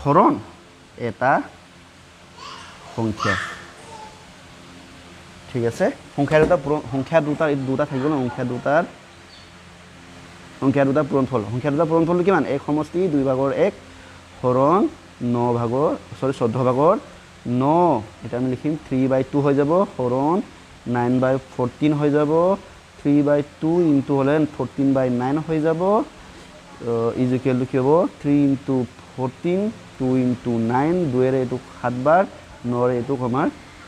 হৰণ এটা সংখ্যা ঠিক আছে সংখ্যা দুটাৰ দুটা থাকিব ন সংখ্যা দুটাৰ পূৰণফলটো কিমান 1 সমষ্টি 2 ভাগৰ 1 হৰণ 9 ভাগৰ 14 ভাগৰ 9 এটা আমি লিখিম 3/2 হৈ যাব হৰণ 9/14 হৈ যাব 3/2 ইনটু হলে 14/9 হৈ যাব ইজ ইকুৱেল টু কি হ'ব 3 ইনটু 14 2 ইনটু 9 2 এৰে এইটো 7 বাৰ 9 এৰে এইটো আমাৰ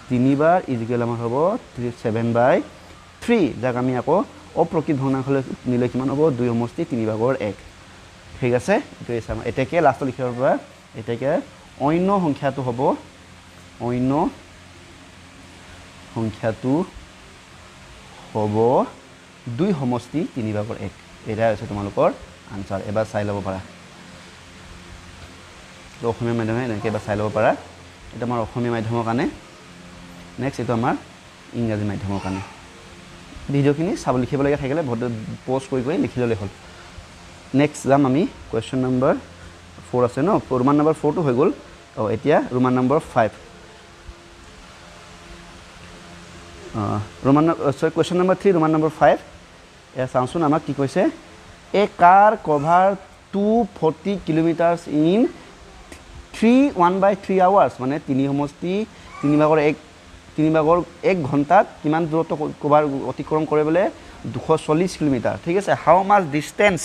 3 বাৰ ইজ ইকুৱেল আমাৰ হ'ব 7/3 যাক আমি আকৌ অপ্ৰকৃত ভগ্নাংশলৈ নিলে কিমান হ'ব 2 সমষ্টি 3 ভাগৰ 1 ঠিক আছে এটাকে লাষ্টত লিখিব পৰা এটাকে অন্য সংখ্যাটো হ'ব 2 সমষ্টি 3 ভাগৰ 1 এটা হৈছে তোমালোকৰ আনসাৰ এবাৰ চাই ল'ব পাৰা তো অসমীয়া মাধ্যমে এনেকৈ এবাৰ চাই ল'ব পাৰা এটা আমাৰ অসমীয়া মাধ্যমৰ কাৰণে নেক্সট এইটো আমাৰ ইংৰাজী মাধ্যমৰ কাৰণে ভিডিঅ'খিনি চাব লিখিবলগীয়া থাকিলে প'জ কৰি লিখি ল'লে হ'ল নেক্সট যাম আমি কুৱেশ্যন নম্বৰ 4 আছে ন ৰোমান নম্বৰ 4টো হৈ গ'ল এতিয়া Roman number 5 question number 3 Roman number 5 এয়া চাওঁচোন আমাক কি কৈছে এ কাৰ কভাৰ 240 কিলোমিটাৰ্ছ ইন 1/3 আৱাৰ্ছ মানে 3 সমষ্টি 3 ভাগৰ 1 ঘণ্টাত কিমান দূৰত্ব কভাৰ অতিক্ৰম কৰে বোলে 240 কিলোমিটাৰ ঠিক আছে how much distance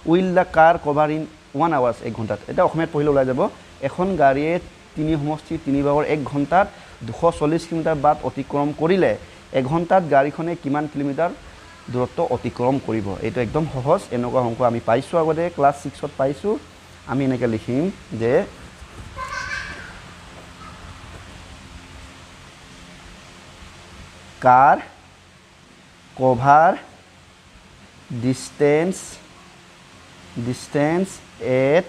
will the car cover in 1 hours 1 ঘণ্টাত এটা অসমীয়াত পঢ়িলে ওলাই যাব এখন গাড়ীয়ে 3 সমষ্টি 3 ভাগৰ 1 ঘণ্টাত 240 কিলোমিটাৰ বাট অতিক্ৰম কৰিলে 1 ঘণ্টাত গাড়ীখনে কিমান কিলোমিটাৰ দূৰত্ব অতিক্ৰম কৰিব এইটো একদম সহজ এনেকুৱা অংক আমি পাইছোঁ আগতে ক্লাছ 6ত পাইছোঁ আমি এনেকৈ লিখিম যে car cover distance at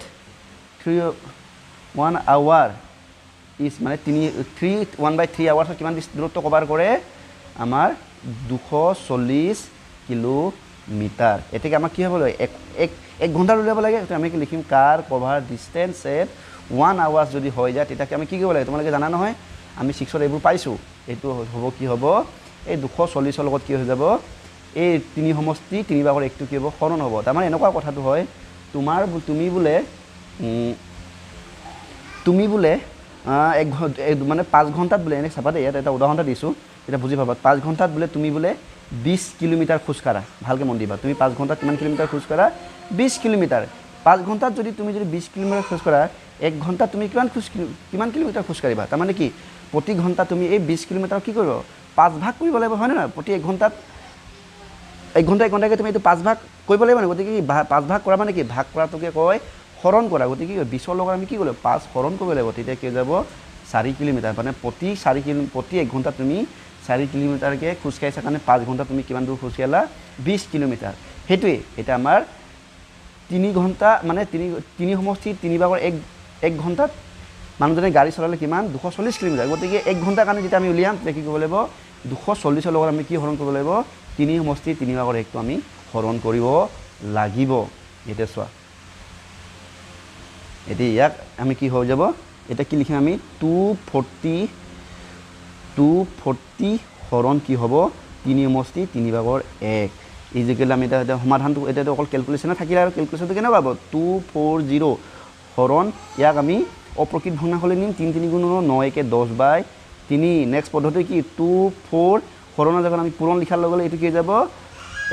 1 hour is মানে 1/3 আৱাৰ্ছত কিমান দূৰত্ব কভাৰ কৰে আমাৰ 240 কিলোমিটাৰ এতিয়া আমাক কি হ'ব লাগে 1 ঘণ্টাত উলিয়াব লাগে আমি কি লিখিম কাৰ কভাৰ ডিষ্টেঞ্চ এট 1 আৱাৰ্ছ যদি হৈ যায় তেতিয়া আমি কি কৰিব লাগে তোমালোকে জানা নহয় আমি 6ত এইবোৰ পাইছোঁ এইটো হ'ব কি হ'ব এই 240ৰ লগত কি হৈ যাব এই 3 সমষ্টি 3 ভাগৰ 1টো কি হ'ব হৰণ হ'ব তাৰমানে এনেকুৱা কথাটো হয় তুমি বোলে মানে 5 ঘণ্টাত বোলে এনে চাবা দেই ইয়াত এটা উদাহৰণ দিছোঁ এটা বুজি পাবা 5 ঘণ্টাত বোলে তুমি বোলে 20 কিলোমিটাৰ খোজকাঢ়া ভালকৈ মন দিবা তুমি 5 ঘণ্টাত কিমান কিলোমিটাৰ খোজকাঢ়া 20 কিলোমিটাৰ 5 ঘণ্টাত যদি তুমি 20 কিলোমিটাৰ খোজকাঢ়া 1 ঘণ্টাত তুমি কিমান কিলোমিটাৰ খোজকাঢ়িবা তাৰমানে কি প্ৰতি ঘণ্টা তুমি এই 20 কিলোমিটাৰ কি কৰিব 5 ভাগ কৰিব লাগিব হয় না প্ৰতি 1 ঘণ্টাত 1 ঘণ্টাকৈ তুমি এইটো 5 ভাগ কৰিব লাগিব না গতিকে 5 ভাগ কৰা মানে কি ভাগ কৰাটোকে কয় হৰণ কৰা গতিকে 20ৰ লগত আমি কি কৰিব 5 হৰণ কৰিব লাগিব তেতিয়া কি যাব 4 কিলোমিটাৰ মানে প্ৰতি 1 ঘণ্টাত তুমি 4 কিলোমিটাৰকৈ খোজকাঢ়িছা কাৰণে 5 ঘণ্টা তুমি কিমান দূৰ খোজকাঢ়িলা 20 কিলোমিটাৰ সেইটোৱে এটা আমাৰ 3 ঘণ্টা মানে 3 সমষ্টি 3 ভাগৰ 1 ঘণ্টাত মানুহজনে গাড়ী চলালে কিমান 240 কিলোমিটাৰ গতিকে 1 ঘণ্টাৰ কাৰণে যেতিয়া আমি উলিয়াম তেতিয়া কি কৰিব লাগিব 240ৰ লগত আমি কি হৰণ কৰিব লাগিব 3 সমষ্টি 3 ভাগৰ 1টো আমি হৰণ কৰিব লাগিব এতিয়া চোৱা এতিয়া ইয়াক আমি কি হৈ যাব এতিয়া কি লিখিম আমি 240 হৰণ কি হ'ব 3 সমষ্টি 3 ভাগৰ 1 ইজিকেল আমি এটা সমাধানটো এতিয়াতো অকল কেলকুলেশ্যনে থাকিলে আৰু কেলকুলেশ্যনটো কেনেকুৱা হ'ব 240 হৰণ ইয়াক আমি অপ্ৰকৃত ভগ্নাংশলৈ নিম 3 3 গুণ 9 1 10/3 নেক্সট পদ্ধতি কি 24 হৰণৰ জেগাত আমি পূৰণ লিখাৰ লগে লগে এইটো কি যাব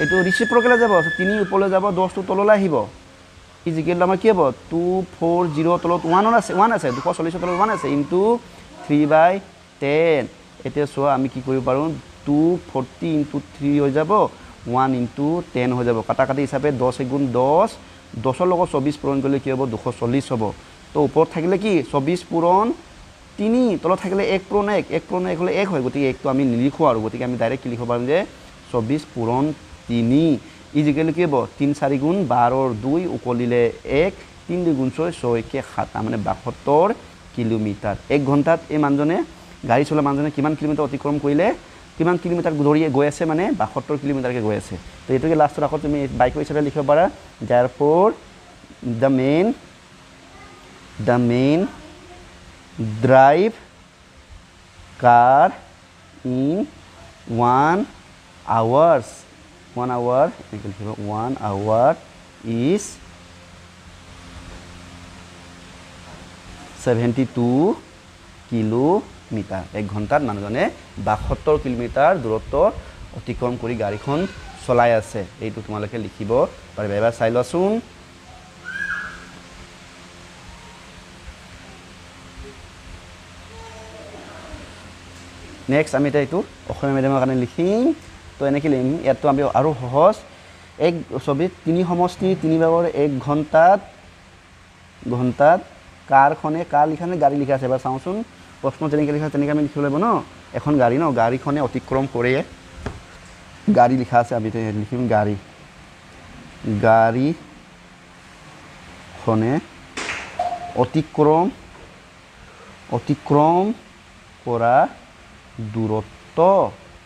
এইটো ৰিচিপ্ৰকেলে যাব 3 ওপৰলৈ যাব 10টো তললৈ আহিব ইজিকেল আমাৰ কি হ'ব 240 তলত 1 আছে 240 তলত 1 আছে ইনটু 3/10 এতিয়া চোৱা আমি কি কৰিব পাৰোঁ 240 ইনটু 3 হৈ যাব 1 ইনটু 10 হৈ যাব কাটাকাটি হিচাপে 10 গুণ 10 10ৰ লগত 24 পূৰণ কৰিলে কি হ'ব 240 হ'ব তো ওপৰত থাকিলে কি 24 পূৰণ 3 তলত থাকিলে 1 পূৰণ 1 হ'লে 1 হয় গতিকে 1টো আমি নিলিখোঁ আৰু গতিকে আমি ডাইৰেক্ট কি লিখিব পাৰিম যে 24 পূৰণ 3 ইজিকেল কি হ'ব 3 4 গুণ 12ৰ 2 উকলিলে 1 3 2 গুণ 6 6 কে 7 মানে 72 কিলোমিটাৰ 1 ঘণ্টাত এই মানুহজনে গাড়ী চলোৱা মানুহজনে কিমান কিলোমিটাৰ অতিক্ৰম কৰিলে কিমান কিলোমিটাৰ দৌৰিয়ে গৈ আছে মানে 72 কিলোমিটাৰকৈ গৈ আছে তো এইটোকে লাষ্টত আকৌ তুমি বাইক হিচাপে লিখিব পাৰা therefore the main drive car in 1 hours 1 hour এনেকৈ লিখিব 1 hour is 72 কিলোমিটাৰ 1 ঘণ্টাত মানুহজনে 72 কিলোমিটাৰ দূৰত্ব অতিক্ৰম কৰি গাড়ীখন চলাই আছে এইটো তোমালোকে লিখিব পাৰিবা এবাৰ চাই লোৱাচোন নেক্সট আমি এইটো অসমীয়া মিডিয়ামৰ কাৰণে লিখিম তো এনেকৈ লিখিম ইয়াতো আমি আৰু সহজ এক ছবিত তিনি সমষ্টি তিনি ভাগৰ 1 ঘণ্টাত কাৰখনে কাৰ লিখা নে গাড়ী লিখা আছে এবাৰ চাওঁচোন প্ৰশ্ন যেনেকৈ লিখা তেনেকৈ আমি লিখিব লাগিব ন এখন গাড়ী ন গাড়ীখনে অতিক্ৰম কৰে গাড়ী লিখা আছে আমি লিখিম গাড়ীখনে অতিক্ৰম কৰা দূৰত্ব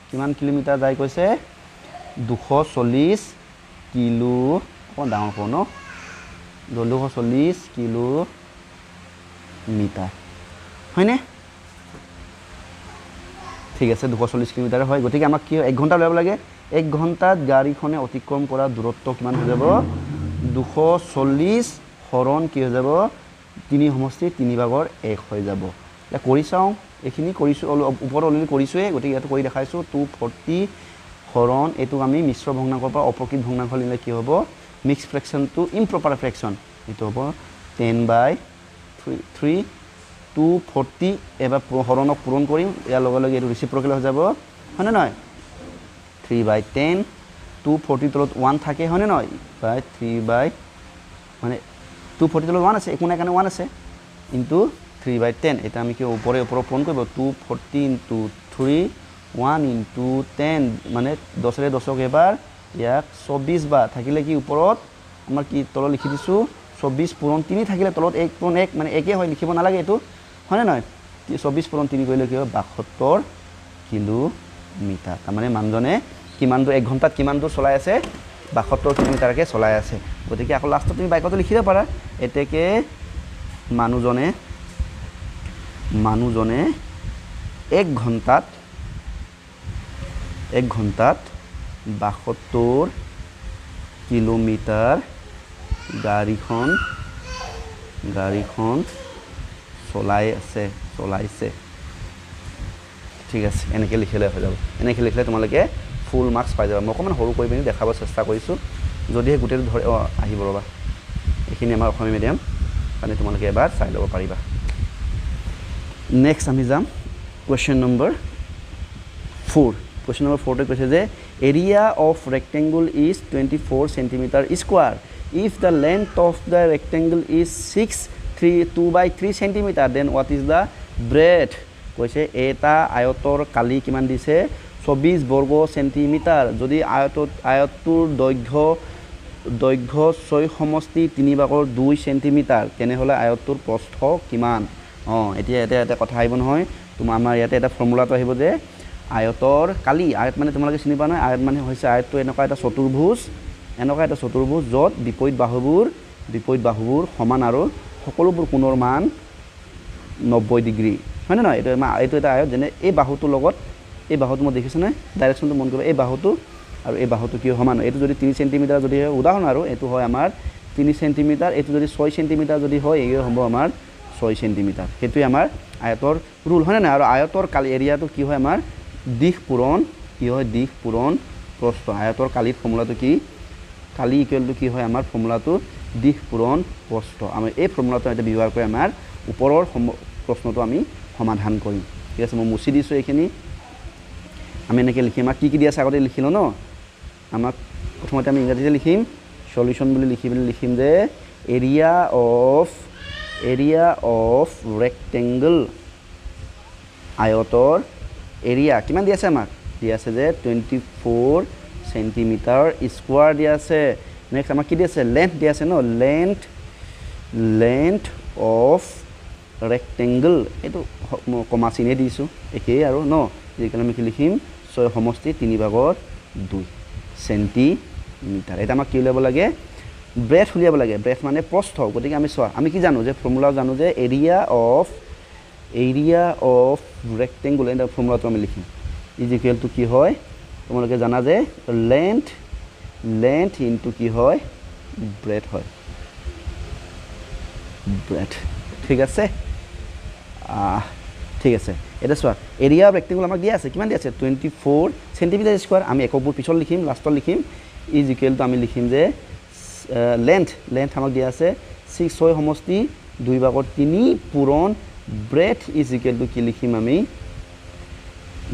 কিমান কিলোমিটাৰ যায় কৈছে 240 কিলো অকণ ডাঙৰ হ'ব ন 240 কিলোমিটাৰ হয়নে ঠিক আছে 240 কিলোমিটাৰ হয় গতিকে আমাক কি 1 ঘণ্টা ল'ব লাগে 1 ঘণ্টাত গাড়ীখনে অতিক্ৰম কৰা দূৰত্ব কিমান হৈ যাব 240 হৰণ কি হৈ যাব 3 সমষ্টি 3 ভাগৰ 1 হৈ যাব এতিয়া কৰি চাওঁ এইখিনি কৰিছোঁ ওপৰত অলৰেডি কৰিছোঁৱে গতিকে ইয়াতো কৰি দেখাইছোঁ 240 হৰণ এইটো আমি মিশ্ৰ ভগ্নাংকৰ পৰা অপ্ৰকৃত ভগ্নাংশ লিখিলে কি হ'ব মিক্স ফ্ৰেকশ্যনটো ইম্প্ৰপাৰ ফ্ৰেকশ্যন এইটো হ'ব 10/3 240 এবাৰ হৰণক পূৰণ কৰিম ইয়াৰ লগে লগে এইটো ৰিচিপ্ৰকেল হৈ যাব হয়নে নহয় 3/10 240 তলত 1 থাকে হয়নে নহয় বাই 3 মানে 240 তলত 1 আছে একো নাই কাৰণে 1 আছে ইনটু 3/10 এটা আমি কি ওপৰে পূৰণ কৰিব 240 ইনটু 3 1 ইনটু 10 মানে 10ৰে 10ক এবাৰ ইয়াক 24 বাৰ থাকিলে কি ওপৰত আমাৰ কি তলত লিখি দিছোঁ 24 পূৰণ 3 থাকিলে তলত 1 পূৰণ 1 মানে একে হয় লিখিব নালাগে এইটো হয়নে নহয় 24 পূৰণ 3 কৰিলে কি হয় 72 কিলোমিটাৰ তাৰমানে মানুহজনে কিমান দূৰ 1 ঘণ্টাত কিমান দূৰ চলাই আছে 72 কিলোমিটাৰকৈ চলাই আছে গতিকে আকৌ লাষ্টত তুমি বাইকতো লিখিব পাৰা এতেকে মানুহজনে 1 ঘণ্টাত 72 কিলোমিটাৰ গাড়ীখন চলাইছে ঠিক আছে এনেকৈ লিখিলে হৈ যাব এনেকৈ লিখিলে তোমালোকে ফুল মাৰ্কছ পাই যাবা মই অকণমান সৰু কৰি পিনি দেখাব চেষ্টা কৰিছোঁ যদিহে গোটেইটো ধৰি আহিব ৰ'বা এইখিনি আমাৰ অসমীয়া মিডিয়াম কাৰণে তোমালোকে এবাৰ চাই ল'ব পাৰিবা নেক্সট আমি যাম কুৱেশ্যন নম্বৰ 4 কুৱেশ্যন নম্বৰ 4তে কৈছে যে area of rectangle is 24 centimetre square if the length of the rectangle is 2/3 centimetre then what is the breadth কৈছে এটা আয়তৰ কালি কিমান দিছে 24 বৰ্গ চেণ্টিমিটাৰ যদি আয়তটোৰ দৈৰ্ঘ্য 6 সমষ্টি 3/2 চেণ্টিমিটাৰ তেনেহ'লে আয়তটোৰ প্ৰস্থ কিমান এতিয়া এটা কথা আহিব নহয় আমাৰ ইয়াতে এটা ফৰ্মুলাটো আহিব যে আয়তৰ কালি আয়ত মানে তোমালোকে চিনি পোৱা নহয় আয়ত মানে হৈছে আয়তটো এনেকুৱা এটা চতুৰ্ভুজ য'ত বিপৰীত বাহুবোৰ সমান আৰু সকলোবোৰ কোণৰ মান 90 ডিগ্ৰী হয়নে নহয় এইটো এটা আয়ত যেনে এই বাহুটোৰ লগত এই বাহুটো মই দেখিছোঁনে ডাইৰেকশ্যনটো মন কৰিব এই বাহুটো আৰু এই বাহুটো কি সমান এইটো যদি 3 চেণ্টিমিটাৰ যদি হয় উদাহৰণ আৰু এইটো হয় আমাৰ 3 চেণ্টিমিটাৰ এইটো যদি 6 চেণ্টিমিটাৰ যদি হয় এই হ'ব আমাৰ 6 চেণ্টিমিটাৰ সেইটোৱে আমাৰ আয়তৰ ৰুল হয়নে নাই আৰু আয়তৰ কালি এৰিয়াটো কি হয় আমাৰ দিশ পূৰণ প্ৰস্থ আয়তৰ কালিৰ ফৰ্মুলাটো কি কালি ইকুৱেলটো কি হয় আমাৰ ফৰ্মুলাটো দিশ পূৰণ প্ৰস্থ আমি এই ফৰ্মুলাটো এটা ব্যৱহাৰ কৰি আমাৰ ওপৰৰ প্ৰশ্নটো আমি সমাধান কৰিম ঠিক আছে মই মুচি দিছোঁ এইখিনি আমি এনেকৈ লিখিম আমাক কি দিয়া আছে আগতে লিখিলোঁ ন আমাক প্ৰথমতে আমি ইংৰাজীতে লিখিম সলিউশ্যন বুলি লিখিম যে এৰিয়া অফ ৰেক্টেংগল আয়তৰ এৰিয়া কিমান দিয়া আছে আমাক দিয়া আছে যে 24 চেণ্টিমিটাৰ স্কোৱাৰ দিয়া আছে নেক্সট আমাক কি দিয়া আছে লেন্থ দিয়া আছে ন লেন্থ অফ ৰেক্টেংগল এইটো কমা চিনে দিছোঁ একেই আৰু ন যিকাৰণে আমি কি লিখিম 6 সমষ্টি 3/2 চেণ্টিমিটাৰ এটা আমাক কি উলিয়াব লাগে ব্ৰেথ উলিয়াব লাগে ব্ৰেথ মানে প্ৰস্থ গতিকে আমি চোৱা আমি কি জানো যে ফৰ্মুলা জানো যে এৰিয়া অফ ৰেক্টেংগল এটা ফৰ্মুলাটো আমি লিখিম ইজ ইকুৱেল টু কি হয় তোমালোকে জানা যে লেন্থ ইনটু কি হয় ব্ৰেথ হয় ব্ৰেথ ঠিক আছে ঠিক আছে এটা চোৱা এৰিয়া অফ ৰেক্টেংগল আমাক দিয়া আছে কিমান দিয়া আছে 24 সেন্টিমিটাৰ স্কয়াৰ আমি একবোৰ পিছত লিখিম লাষ্টত লিখিম ইজ ইকুৱেল টু আমি লিখিম যে লেন্থ আমাক দিয়া আছে 6 সমষ্টি 2/3 পূৰণ ব্ৰেথ ইজ ইকুৱেল টু কি লিখিম আমি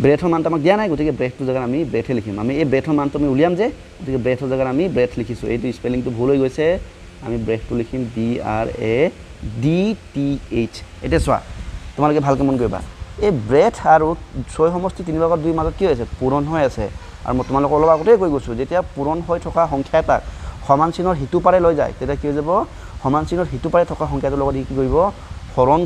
ব্ৰেথৰ মানটো আমাক দিয়া নাই গতিকে ব্ৰেথটোৰ জেগাত আমি ব্ৰেথে লিখিম আমি এই ব্ৰেথৰ মানটো আমি উলিয়াম যে গতিকে ব্ৰেথৰ জেগাত আমি ব্ৰেথ লিখিছোঁ এইটো স্পেলিংটো ভুল হৈ গৈছে আমি ব্ৰেথটো লিখিম BRADTH এতিয়া চোৱা তোমালোকে ভালকৈ মন কৰিবা এই ব্ৰেথ আৰু 6 সমষ্টি 3/2 মাজত কি হৈছে পূৰণ হৈ আছে আৰু মই তোমালোকক অলপ আগতেই কৈ গৈছোঁ যেতিয়া পূৰণ হৈ থকা সংখ্যা এটাক সমান চিনৰ হিটো পাৰে লৈ যায় তেতিয়া কি হৈ যাব সমান চিনৰ হিটো পাৰে থকা সংখ্যাটোৰ লগত কি কৰিব হৰণ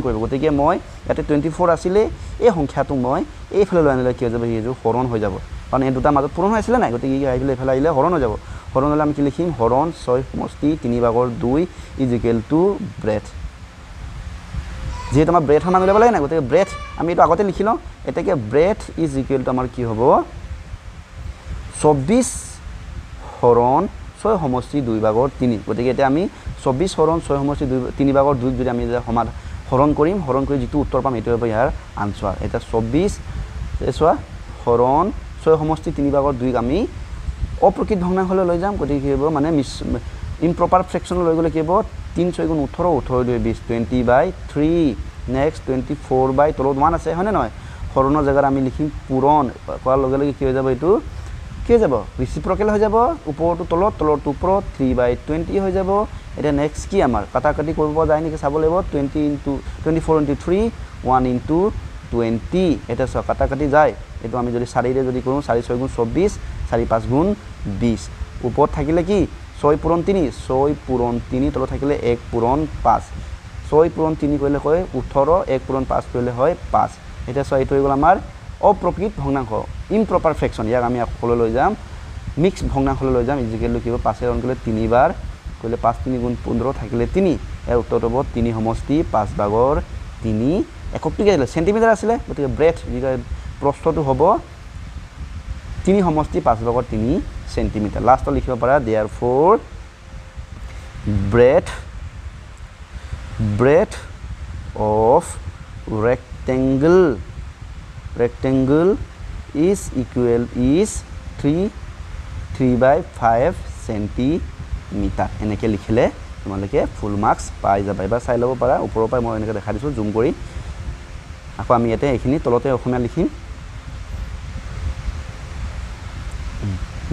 কৰিব গতিকে মই ইয়াতে 24 আছিলে এই সংখ্যাটো মই এইফালে লৈ আনিলে কি হৈ যাব এইটো হৰণ হৈ যাব কাৰণ এই দুটা মাজত পূৰণ হৈ আছিলে নাই গতিকে কি আহিলে এইফালে আহিলে হৰণ হৈ যাব হৰণ হ'লে আমি কি লিখিম হৰণ 6 সমষ্টি 3/2 ইজ ইকুৱেল টু ব্ৰেথ যেহেতু আমাৰ ব্ৰেথৰ মান উলিয়াব লাগে নাই গতিকে ব্ৰেথ আমি এইটো আগতে লিখি লওঁ এতেকে ব্ৰেথ ইজ ইকুৱেল টু আমাৰ কি হ'ব 24 হৰণ 6 সমষ্টি 2/3 গতিকে এতিয়া আমি 24 হৰণ 6 সমষ্টি 3/2 যদি আমি সমান হৰণ কৰি যিটো উত্তৰ পাম এইটো হ'ব ইয়াৰ আনসাৰ এটা 24 চোৱা হৰণ 6 সমষ্টি 3/2 আমি অপ্ৰকৃত ভগ্নাংশলৈ লৈ যাম গতিকে কি হ'ব মানে ইম্প্ৰপাৰ ফ্ৰেকশ্যনলৈ লৈ গ'লে কি হ'ব 3 6 গুণ 18 18 2 20 20/3 নেক্সট 24 তলত 1 আছে হয়নে নহয় হৰণৰ জেগাত আমি লিখিম পূৰণ কোৱাৰ লগে লগে কি হৈ যাব এইটো কি হৈ যাব ৰিচিপ্ৰকেল হৈ যাব ওপৰটো তলৰটো ওপৰত 3/20 হৈ যাব এটা নেক্সট কি আমাৰ কাটাকাটি কৰিব যায় নেকি চাব লাগিব 24 × 3 1 × 20 এটা চোৱা কাটাকাটি যায় এইটো আমি যদি 4 ৰে যদি কৰোঁ 4 6 গুণ 24 4 5 গুণ 20 ওপৰত থাকিলে কি 6 পূৰণ 3 তলত থাকিলে 1 পূৰণ 5 6 পূৰণ 3 কৰিলে হয় 18 1 পূৰণ 5 কৰিলে হয় 5 এটা চোৱা এইটো হৈ গ'ল আমাৰ অপ্ৰকৃত ভগ্নাংশ ইম্প্ৰপাৰ ফ্ৰেকশ্যন ইয়াক আমি আকলৈ লৈ যাম মিক্স ভগ্নাংশলৈ লৈ যাম ইজিকেল কি হ'ব 5 ৰ কৰিলে 3 বাৰ কৰিলে 5 3 গুণ 15 থাকিলে 3 ইয়াৰ উত্তৰটো হ'ব 3 সমষ্টি 5/3 এককটো কি আছিল সেন্টিমিটাৰ আছিলে গতিকে ব্ৰেথ যিটো প্ৰস্থটো হ'ব 3 সমষ্টি 5/3 সেন্টিমিটাৰ লাষ্টত লিখিব পাৰা therefore breadth of rectangle is 3/5 centimeter এনেকৈ লিখিলে তোমালোকে ফুল মাৰ্কছ পাই যাবা এবাৰ চাই ল'ব পাৰা ওপৰৰ পৰা মই এনেকৈ দেখা দিছোঁ জুম কৰি আকৌ আমি ইয়াতে এইখিনি তলতে অসমীয়া লিখিম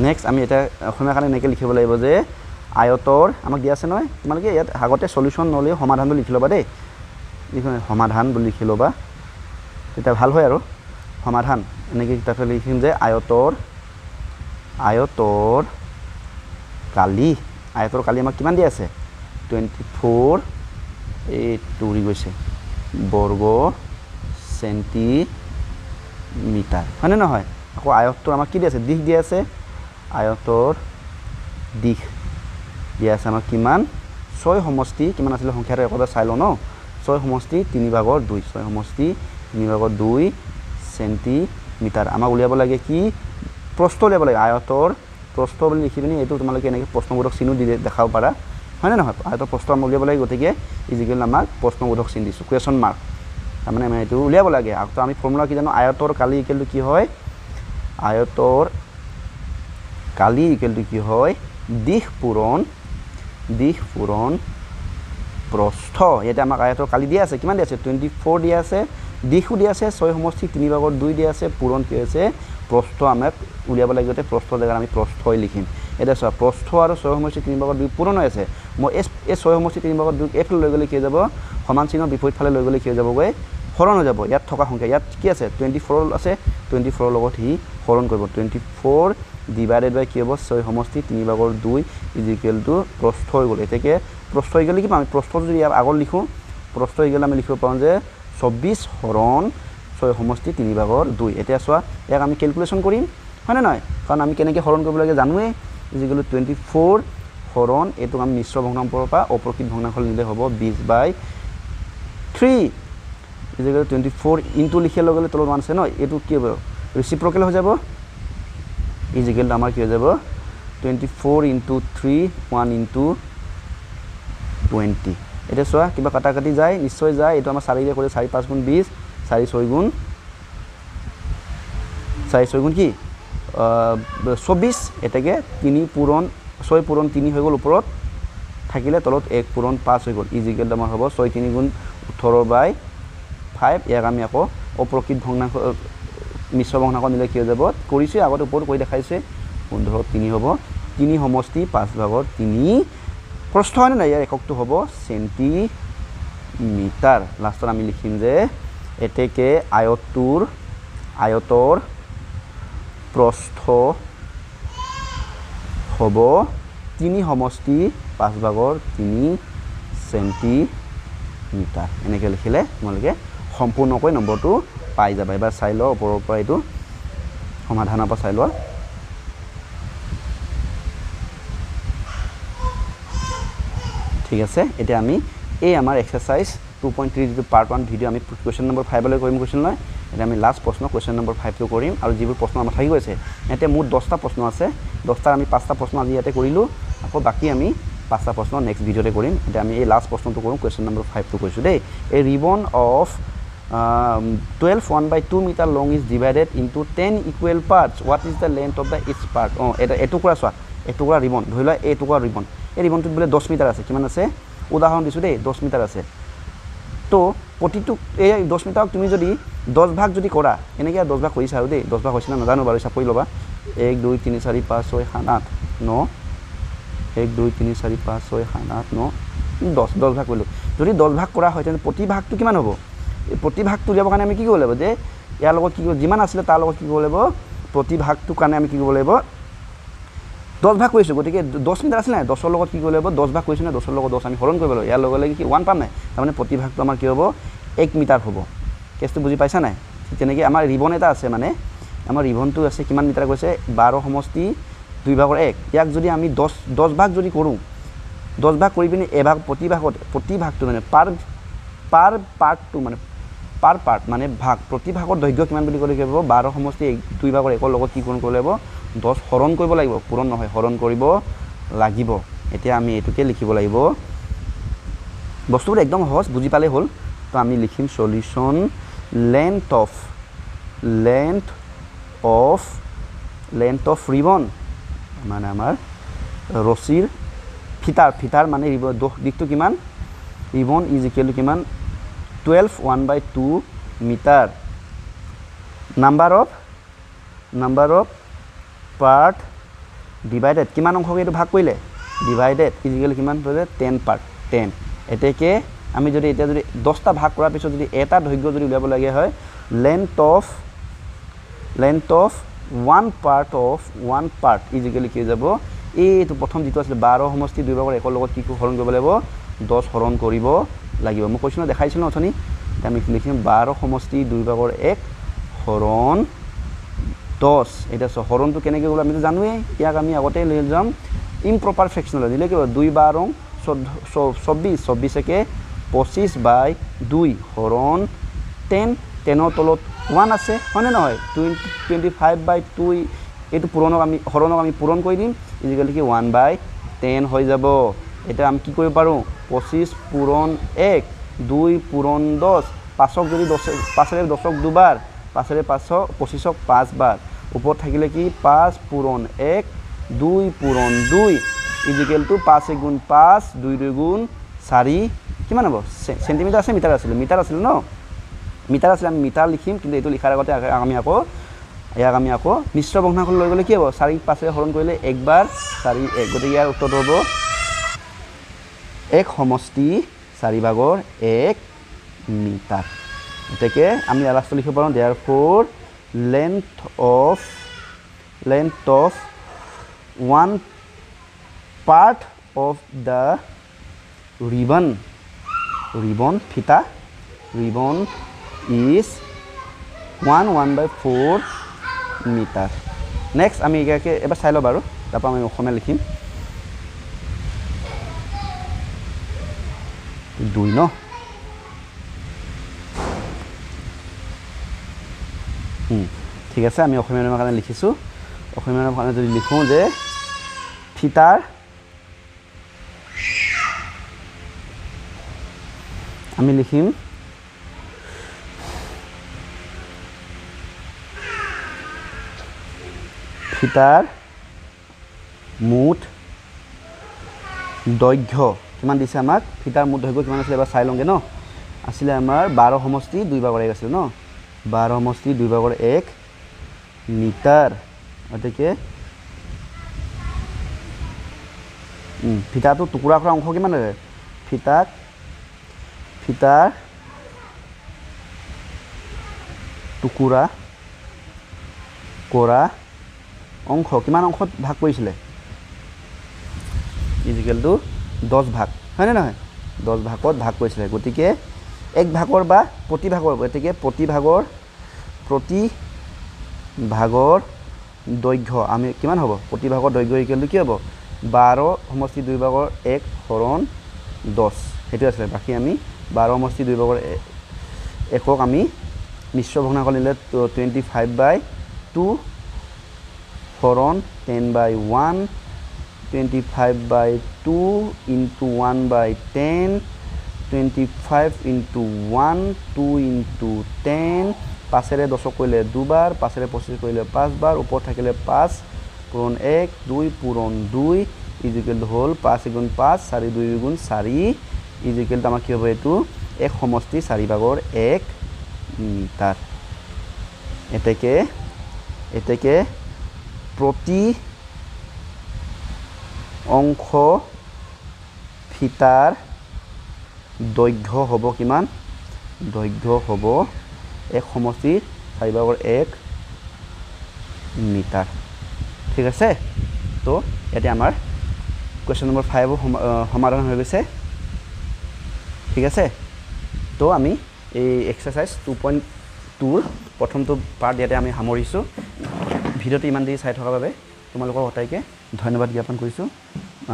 নেক্সট আমি এটা অসমীয়া কাৰণে এনেকৈ লিখিব লাগিব যে আয়তৰ আমাক দিয়া আছে নহয় তোমালোকে ইয়াত আগতে সলিউশ্যন নহ'লেও সমাধানটো লিখি ল'বা দেই যিখন সমাধান বুলি লিখি ল'বা তেতিয়া ভাল হয় আৰু সমাধান এনেকৈ তাতে লিখিম যে আয়তৰ কালি আমাক কিমান দিয়া আছে 24 এই টুৰি গৈছে বৰ্গ চেণ্টিমিটাৰ হয়নে নহয় আকৌ আয়তৰ আমাক কি দিয়া আছে দিশ দিয়া আছে আয়তৰ দিশ দিয়া আছে আমাক কিমান 6 সমষ্টি কিমান আছিলে সংখ্যাটো একবাৰ চাই লওঁ ন 6 সমষ্টি 3/2 6 সমষ্টি 3/2 চেণ্টিমিটাৰ আমাক উলিয়াব লাগে কি প্ৰস্থ উলিয়াব লাগে আয়তৰ প্ৰস্থ বুলি লিখি পিনি এইটো তোমালোকে এনেকৈ প্ৰশ্নবোধক চিহ্ন দি দেখাব পাৰা হয়নে নহয় আয়তৰ প্ৰস্থ আমি উলিয়াব লাগে গতিকে ইজিকেল আমাক প্ৰশ্নবোধক চিহ্ন দিছোঁ কুৱেশ্যন মাৰ্ক তাৰমানে আমি এইটো উলিয়াব লাগে আকৌ আমি ফৰ্মুলা কি জানো আয়তৰ কালি ইকুৱেলটো কি হয় আয়তৰ কালি ইকুৱেলটো কি হয় দিশ পূৰণ প্ৰস্থ ইয়াতে আমাক আয়তৰ কালি দিয়া আছে কিমান দিয়া আছে 24 দিয়া আছে দিশো দিয়া আছে 6 সমষ্টি 3/2 দিয়া আছে পূৰণ কি আছে প্ৰস্থ আমাক উলিয়াব লাগে যাতে প্ৰস্থৰ জেগাত আমি প্ৰস্থই লিখিম এটা চোৱা প্ৰস্থ আৰু 6 সমষ্টি 3/2 পূৰণ হৈ আছে মই এই 6 সমষ্টি 3/2 এইফালে লৈ গ'লে কি হৈ যাব সমান চিহ্নৰ বিপৰীত ফালে লৈ গ'লে কি হৈ যাবগৈ হৰণ হৈ যাব ইয়াত থকা সংখ্যা ইয়াত কি আছে 24 আছে 24 লগত সি হৰণ কৰিব 24 ডিভাইডেড বাই কি হ'ব 6 সমষ্টি 3/2 ইজ ইকুৱেল টু প্ৰস্থ হৈ গ'ল এতেকে প্ৰস্থ হৈ গ'লে কি পাম প্ৰস্থটো যদি ইয়াৰ আগত লিখোঁ প্ৰস্থ হৈ গ'লে আমি লিখিব পাৰোঁ যে 24 হৰণ 6 সমষ্টি 3/2 এতিয়া চোৱা ইয়াক আমি কেলকুলেশ্যন কৰিম হয়নে নহয় কাৰণ আমি কেনেকৈ হৰণ কৰিব লাগে জানোৱে ইজিকেল 24 হৰণ এইটো আমি মিশ্ৰ ভগ্নাংশৰ পৰা অপ্ৰকৃত ভগ্নাংশ নিলে হ'ব 20/3 ইজিকেল 24 ইনটু লিখিয়াৰ লগে লগে তলত 1 আছে ন এইটো কি হ'ব ৰেচিপ্ৰকেল হৈ যাব ইজিকেল আমাৰ কি হৈ যাব 24 × 3 1 × 20 এটা চোৱা কিবা কাটা কাটি যায় নিশ্চয় যায় এইটো আমাৰ 4 ৰে কৰে 4 5 × 20 4 6 গুণ 4 6 গুণ কি 24 এটাকে 3 পূৰণ 6 পূৰণ 3 হৈ গ'ল ওপৰত থাকিলে তলত 1 পূৰণ 5 হৈ গ'ল ইজিকেল আমাৰ হ'ব 6 3 গুণ 18/5 ইয়াক আমি আকৌ অপ্ৰকৃত ভগ্নাংশ মিশ্ৰ ভগ্নাংশ নিলে কি হৈ যাব কৰিছে আগতে ওপৰত কৈ দেখাইছে 15 3 হ'ব 3 সমষ্টি 5/3 প্ৰস্থ হয় না ইয়াৰ এককটো হ'ব সেন্টিমিটাৰ লাষ্টত আমি লিখিম যে এতেকে আয়তৰ প্ৰস্থ হ'ব 3 সমষ্টি 5/3 সেন্টিমিটাৰ এনেকৈ লিখিলে তোমালোকে সম্পূৰ্ণকৈ নম্বৰটো পাই যাবা এবাৰ চাই লোৱা ওপৰৰ পৰা এইটো সমাধানৰ পৰা চাই লোৱা ঠিক আছে এতিয়া আমি এই আমাৰ এক্সাৰসাইজ 2.3 যেটো পাৰ্ট 1 ভিডিও আমি কোৱেশ্চন নম্বৰ 5 লৈ কৰিম কোৱেশ্চন লয় এটা আমি লাষ্ট প্ৰশ্ন কোৱেশ্চন নম্বৰ 5 টো কৰিম আৰু যিবোৰ প্ৰশ্ন আমাৰ থাকি গৈছে এতে মোৰ 10টা প্ৰশ্ন আছে 10টা আমি 5টা প্ৰশ্ন আজি ইয়াতে কৰিলো আকৌ বাকি আমি 5টা প্ৰশ্ন নেক্সট ভিডিওতে কৰিম এটা আমি এই লাষ্ট প্ৰশ্নটো কৰিম কোৱেশ্চন নম্বৰ 5 টো কৈছো দেই এ ribbon of 12 1/2 meter long is divided into 10 equal parts what is the length of the each part এটা এটুকুৰা চোৱা এটুকুৰা ৰিবন ধৰি লোৱা এটুকুৰা ৰিবন এই ৰিবনটোত বলে 10 মিটাৰ আছে কিমান আছে উদাহৰণ দিছো দেই 10 মিটাৰ আছে তো প্ৰতিটো এই 10 মিটাৰক তুমি যদি 10 ভাগ যদি কৰা এনেকৈ 10 ভাগ কৰিছা আৰু দেই 10 ভাগ হৈছে না নাজানো বাৰু হিচাপ কৰি ল'বা 1 2 3 4 5 6 7 8 9 1 2 3 4 5 6 7 8 9 10 ভাগ কৰিলো যদি 10 ভাগ কৰা হয় তেনে প্ৰতি ভাগটো কিমান হ'ব এই প্ৰতি ভাগটো উলিয়াবৰ কাৰণে আমি কি কৰিব লাগিব যে ইয়াৰ লগত কি যিমান আছিল তাৰ লগত কি কৰিব লাগিব প্ৰতি ভাগটো কাৰণে আমি কি কৰিব লাগিব 10 ভাগ কৰিছো গতিকে 10 মিটাৰ আছিল না 10 ৰ লগত কি কৰিব লাগিব 10 ভাগ কৰিছো না 10 ৰ লগত 10 আমি হৰণ কৰিব লাগিব ইয়াৰ লগে লগে কি 1 পাম নাই তাৰমানে প্ৰতি ভাগটো আমাৰ কি হ'ব 1 মিটাৰ হ'ব কেছটো বুজি পাইছা নাই তেনেকৈ আমাৰ ৰিবন এটা আছে মানে আমাৰ ৰিবনটো আছে কিমান মিটাৰ কৈছে 12 সমষ্টি 2/1 ইয়াক যদি আমি 10 ভাগ যদি কৰো 10 ভাগ কৰি পিনে এভাগ প্ৰতি ভাগটো মানে পাৰ পাৰ্টটো মানে পাৰ পাৰ্ট মানে ভাগ প্ৰতি ভাগৰ দৈৰ্ঘ্য কিমান বুলি ক'লে কি হ'ব 12 সমষ্টি 2/1 ৰ লগত কি পূৰণ কৰিব লাগিব 10 হৰণ কৰিব লাগিব পূৰণ নহয় হৰণ কৰিব লাগিব এতিয়া আমি এটুকে লিখিব লাগিব বস্তুবোৰ একদম সহজ বুজি পালে হ'ল তো আমি লিখিম সলিউশন লেন্থ অফ ৰিবন মানে আমাৰ ৰছিৰ ফিটাৰ মানে ৰিবন দিকটো কিমান ৰিবন ইজ ইকুৱেল টু কিমান 12 1/2 meter number off part divided কিমান অংশকে এইটো ভাগ কৰিলে ডিভাইডেড ইজিকেল কিমান পালে 10 পাৰ্ট 10 এতেকে আমি যদি এতিয়া যদি 10টা ভাগ কৰাৰ পিছত যদি এটা দৈৰ্ঘ্য যদি উলিয়াব লাগে হয় length of one part is equal কি যাব এইটো প্ৰথম যেটো আছিল 12 সমষ্টি 2/1 ৰ লগত কি হৰণ কৰিব লাগিব 10 হৰণ কৰিব লাগিব মই কৈছিলো দেখাইছিলো অথনি আমি লিখিম 12 সমষ্টি 2/1 হৰণ 10 এটা হৰণটো কেনেকৈ গ'ল আমি জানোৱে ইয়াক আমি আগতে লৈ যাম ইমপ্ৰপাৰ ফ্ৰেকশনাল দিলে কি 2/12 24 একে 25/2 হৰণ 10 10ৰ তলত 1 আছে হয়নে নহয় 25/2 এইটো হৰণক আমি পূৰণ কৰি দিম ইজিকেল কি 1/10 হৈ যাব এটা আমি কি কৰিব পাৰো 25 পূৰণ 1 2 পূৰণ 10 5ক যদি 5ৰে 10ক দুবাৰ 5ৰে 5 25ক 5 বাৰ ওপৰত থাকিলে কি 5 পূৰণ 1 2 পূৰণ 2 ইজিকেল টু 5 গুণ 5 2 2 গুণ 4 কিমান হ'ব সেন্টিমিটাৰ আছে মিটাৰ আছিল ন মিটাৰ আছিল আমি মিটাৰ লিখিম কিন্তু এইটো লিখাৰ আগতে আমি আকৌ মিশ্ৰ ভগ্নাংশ লৈ গ'লে কি হ'ব 4 5ৰে হৰণ কৰিলে একবাৰ 4 1 গতিকে ইয়াৰ উত্তৰ হ'ব 1 সমষ্টি 4/1 মিটাৰ এতেকে আমি লাষ্টত লিখিব পাৰোঁ therefore length of one part of the ribbon ribbon ফিতা ribbon is 1/4 মিটাৰ নেক্সট আমি একে এবাৰ চাই লওঁ বাৰু তাৰপৰা আমি অসমীয়া লিখিম 2 ন ঠিক আছে আমি অসমীয়া নামৰ কাৰণে লিখিছোঁ অসমীয়া নামৰ কাৰণে যদি লিখোঁ যে ফিতাৰ আমি লিখিম ফিতাৰ মুঠ দৈৰ্ঘ্য কিমান দিছে আমাক ফিতাৰ মুঠ দৈৰ্ঘ্য কিমান আছিলে এবাৰ চাই লওঁগে ন আছিলে আমাৰ 12 সমষ্টি 2 ভাগৰ 1 আছিল ন 12 সমষ্টি 2 ভাগৰ 1 মিটাৰ অতকে ফিতাটো টুকুৰা কৰা অংশ কিমান আছে ফিতাৰ টুকুৰা কৰা অংশ কিমান অংশত ভাগ কৰিছিলে ইকুৱেল টু 10 ভাগ হয় না নহয় 10 ভাগত ভাগ কৰিছিলে গতিকে এক ভাগৰ বা প্ৰতি ভাগৰ গতিকে প্ৰতি ভাগৰ দৈৰ্ঘ্য আমি কিমান হ'ব প্ৰতি ভাগৰ দৈৰ্ঘ্য ইকুৱেল টু কি হ'ব 12 সমষ্টি 2 ভাগৰ 1 হৰণ 10 হেতু আছে বাকি আমি 12 সমষ্টি 2 ভাগৰ 1ক আমি মিশ্ৰ ভগ্নাংশ নিলে 25/2 হৰণ 10/1 25/2 into 1/10 25 into 1 2 into 10 5 10 কৰিলে দুবাৰ 5 25 কৰিলে 5 বাৰ ওপৰত থাকিলে 5 পূৰণ 1 2 পূৰণ 2 ইকুৱেল টু হ'ল 5 * 5 4 2 * 4 ইকুৱেল টু আমাৰ কি হ'ব এটো এক সমষ্টি 4 ভাগৰ 1 মিটাৰ এতেকে প্ৰতি অংশ ফিতাৰ দৈৰ্ঘ্য হ'ব কিমান দৈৰ্ঘ্য হ'ব এক সমষ্টি 4 ভাগৰ 1 মিটাৰ ঠিক আছে তো এতে আমাৰ কোৱেশ্চন নম্বৰ 5 সমাধান হৈ গৈছে ঠিক আছে তো আমি এই এক্সাৰসাইজ 2.2 ৰ প্ৰথমটো পাৰ্ট ইয়াতে আমি সামৰিছোঁ ভিডিওটো ইমান দেৰি চাই থকাৰ বাবে তোমালোকক অটাইকে ধন্যবাদ জ্ঞাপন কৰিছোঁ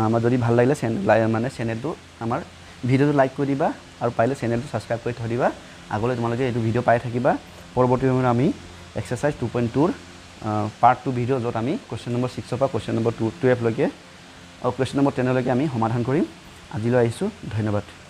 আমাৰ যদি ভাল লাগিলে মানে চেনেলটো আমাৰ ভিডিওটো লাইক কৰি দিবা আৰু পাৰিলে চেনেলটো সাবস্ক্ৰাইব কৰি থৈ দিবা আগলৈ তোমালোকে এইটো ভিডিও পাই থাকিবা পৰৱৰ্তী সময়ত আমি এক্সাৰসাইজ 2.2 ৰ পাৰ্ট 2 ভিডিও য'ত আমি কোৱেশ্চন নম্বৰ 6 ৰ পৰা কোৱেশ্চন নম্বৰ 12 লৈকে আৰু কোৱেশ্চন নম্বৰ 10 লৈকে আমি সমাধান কৰিম আজিলৈ আহিছোঁ ধন্যবাদ